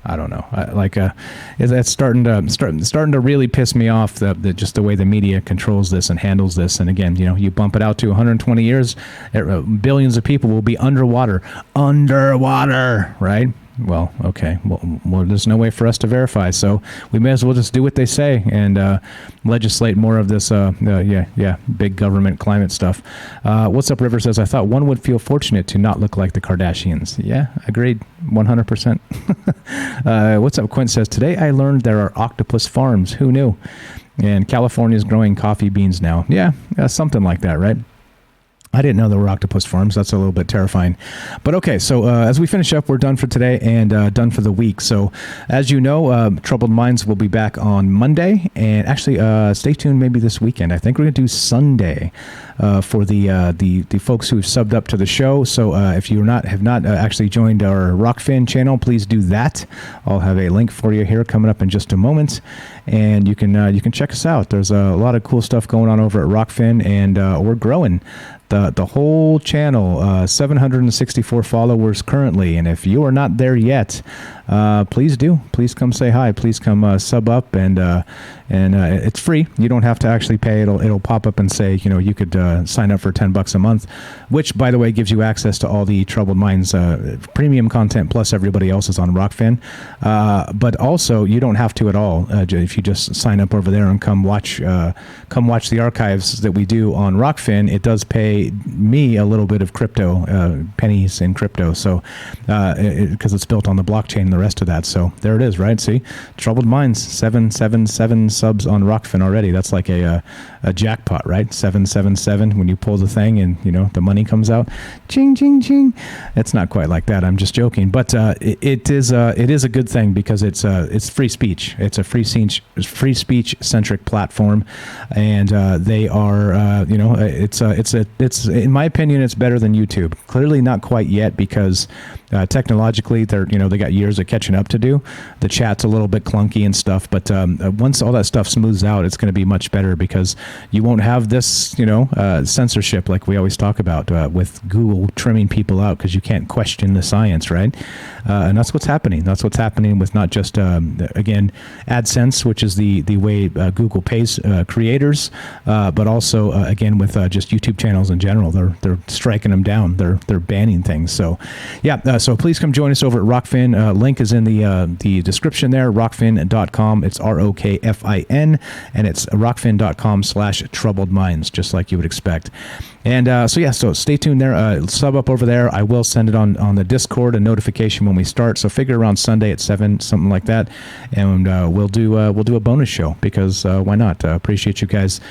I don't know. It's starting to really piss me off just the way the media controls this and handles this. And again, you bump it out to 120 years, billions of people will be underwater, right? Well, okay. Well, there's no way for us to verify, so we may as well just do what they say and legislate more of this, big government climate stuff. What's Up River says, I thought one would feel fortunate to not look like the Kardashians. Yeah, agreed, 100%. What's Up Quint says, today I learned there are octopus farms. Who knew? And California's growing coffee beans now. Yeah, something like that, right? I didn't know there were octopus farms. That's a little bit terrifying. But okay, so as we finish up, we're done for today and done for the week. So as you know, Troubled Minds will be back on Monday. And actually, stay tuned maybe this weekend. I think we're going to do Sunday for the folks who've subbed up to the show. So if you have not actually joined our Rockfin channel, please do that. I'll have a link for you here coming up in just a moment. And you can check us out. There's a lot of cool stuff going on over at Rockfin, and we're growing. The whole channel, 764 followers currently, and if you are not there yet, please come say hi. Please come sub up, and it's free. You don't have to actually pay. It'll pop up and say, you could sign up for $10 a month, which, by the way, gives you access to all the Troubled Minds premium content plus everybody else is on Rockfin. But also, you don't have to at all if you just sign up over there and come watch the archives that we do on Rockfin. It does pay me a little bit of crypto, pennies in crypto, so because it's built on the blockchain and the rest of that. So there it is, right? See, Troubled Minds, 777 subs on Rockfin already. That's like a jackpot, right? 777 when you pull the thing and the money comes out, ching ching ching. It's not quite like that. I'm just joking, but it is a good thing because it's free speech. It's a free speech centric platform, and they are it's in my opinion, it's better than YouTube. Clearly not quite yet because technologically they got years of catching up to do. The chat's a little bit clunky and stuff, but once all that stuff smooths out, it's going to be much better because you won't have this censorship like we always talk about with Google trimming people out because you can't question the science, right? And that's what's happening. That's what's happening with not just again AdSense, which is the way Google pays creators, but also again with just YouTube channels in general. They're striking them down. They're banning things. So yeah. So please come join us over at Rockfin. Link is in the description there. Rockfin.com. It's ROKFIN, and it's rockfin.com/troubled minds, just like you would expect. And so stay tuned there. Sub up over there. I will send it on the Discord, a notification when we start. So figure around Sunday at 7, something like that, and we'll do a bonus show because why not? Appreciate you guys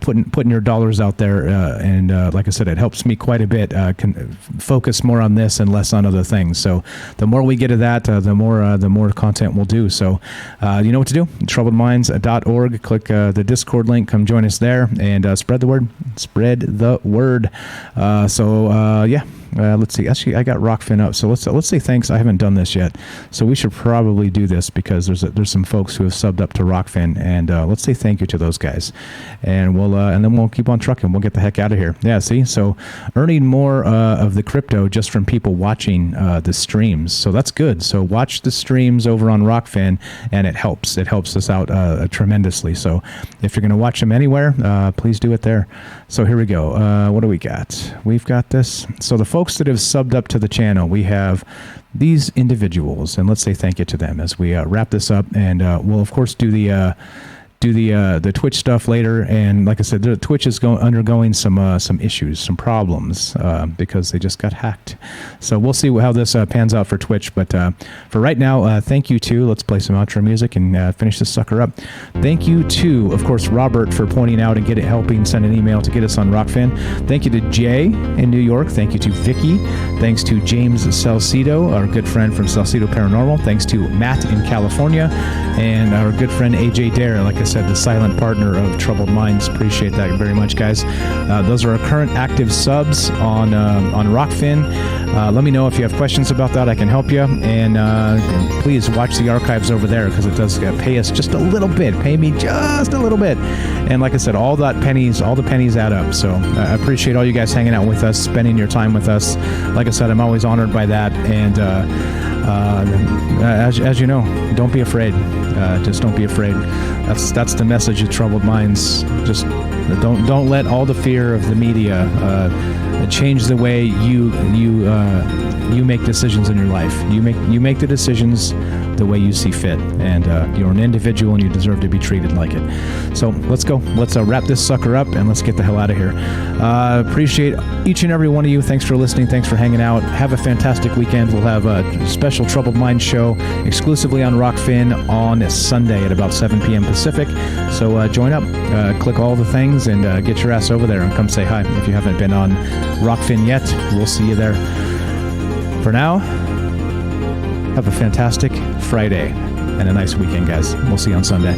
putting your dollars out there, and like I said, it helps me quite a bit. Can focus more on this and less on other things. So the more we get of that, the more content we'll do. So you know what to do. Troubledminds.org. Click the Discord link. Come join us there and spread the word. Spread the word. Let's see. Actually, I got Rockfin up, so let's say thanks. I haven't done this yet, so we should probably do this because there's some folks who have subbed up to Rockfin, and let's say thank you to those guys, and then we'll keep on trucking. We'll get the heck out of here. Yeah, see, so earning more of the crypto just from people watching the streams, so that's good. So watch the streams over on Rockfin, and it helps. It helps us out tremendously. So if you're going to watch them anywhere, please do it there. So here we go. What do we got? We've got this. So the folks that have subbed up to the channel, we have these individuals, and let's say thank you to them as we wrap this up, and we'll of course do the Twitch stuff later. And like I said, the Twitch is undergoing some issues, some problems because they just got hacked. So we'll see how this pans out for Twitch. But for right now, thank you to, let's play some outro music and finish this sucker up. Thank you to, of course, Robert for pointing out and helping send an email to get us on Rockfin. Thank you to Jay in New York. Thank you to Vicky. Thanks to James Salcido, our good friend from Salcido Paranormal. Thanks to Matt in California, and our good friend AJ Dare, like I said, the silent partner of Troubled Minds. Appreciate that very much, guys. Those are our current active subs on Rockfin. Let me know if you have questions about that. I can help you. And please watch the archives over there because it does pay us just a little bit. Pay me just a little bit. And like I said, all the pennies add up. So I appreciate all you guys hanging out with us, spending your time with us. Like I said, I'm always honored by that. And as you know, don't be afraid. Just don't be afraid. That's the message of Troubled Minds. Just don't let all the fear of the media change the way you make decisions in your life. You make the decisions the way you see fit. And you're an individual and you deserve to be treated like it. So let's go. Let's wrap this sucker up and let's get the hell out of here. Appreciate each and every one of you. Thanks for listening. Thanks for hanging out. Have a fantastic weekend. We'll have a special Troubled Minds show exclusively on Rockfin on Sunday at about 7 p.m. Pacific. So join up. Click all the things and get your ass over there and come say hi. If you haven't been on Rockfin yet, we'll see you there. For now, have a fantastic Friday and a nice weekend, guys. We'll see you on Sunday.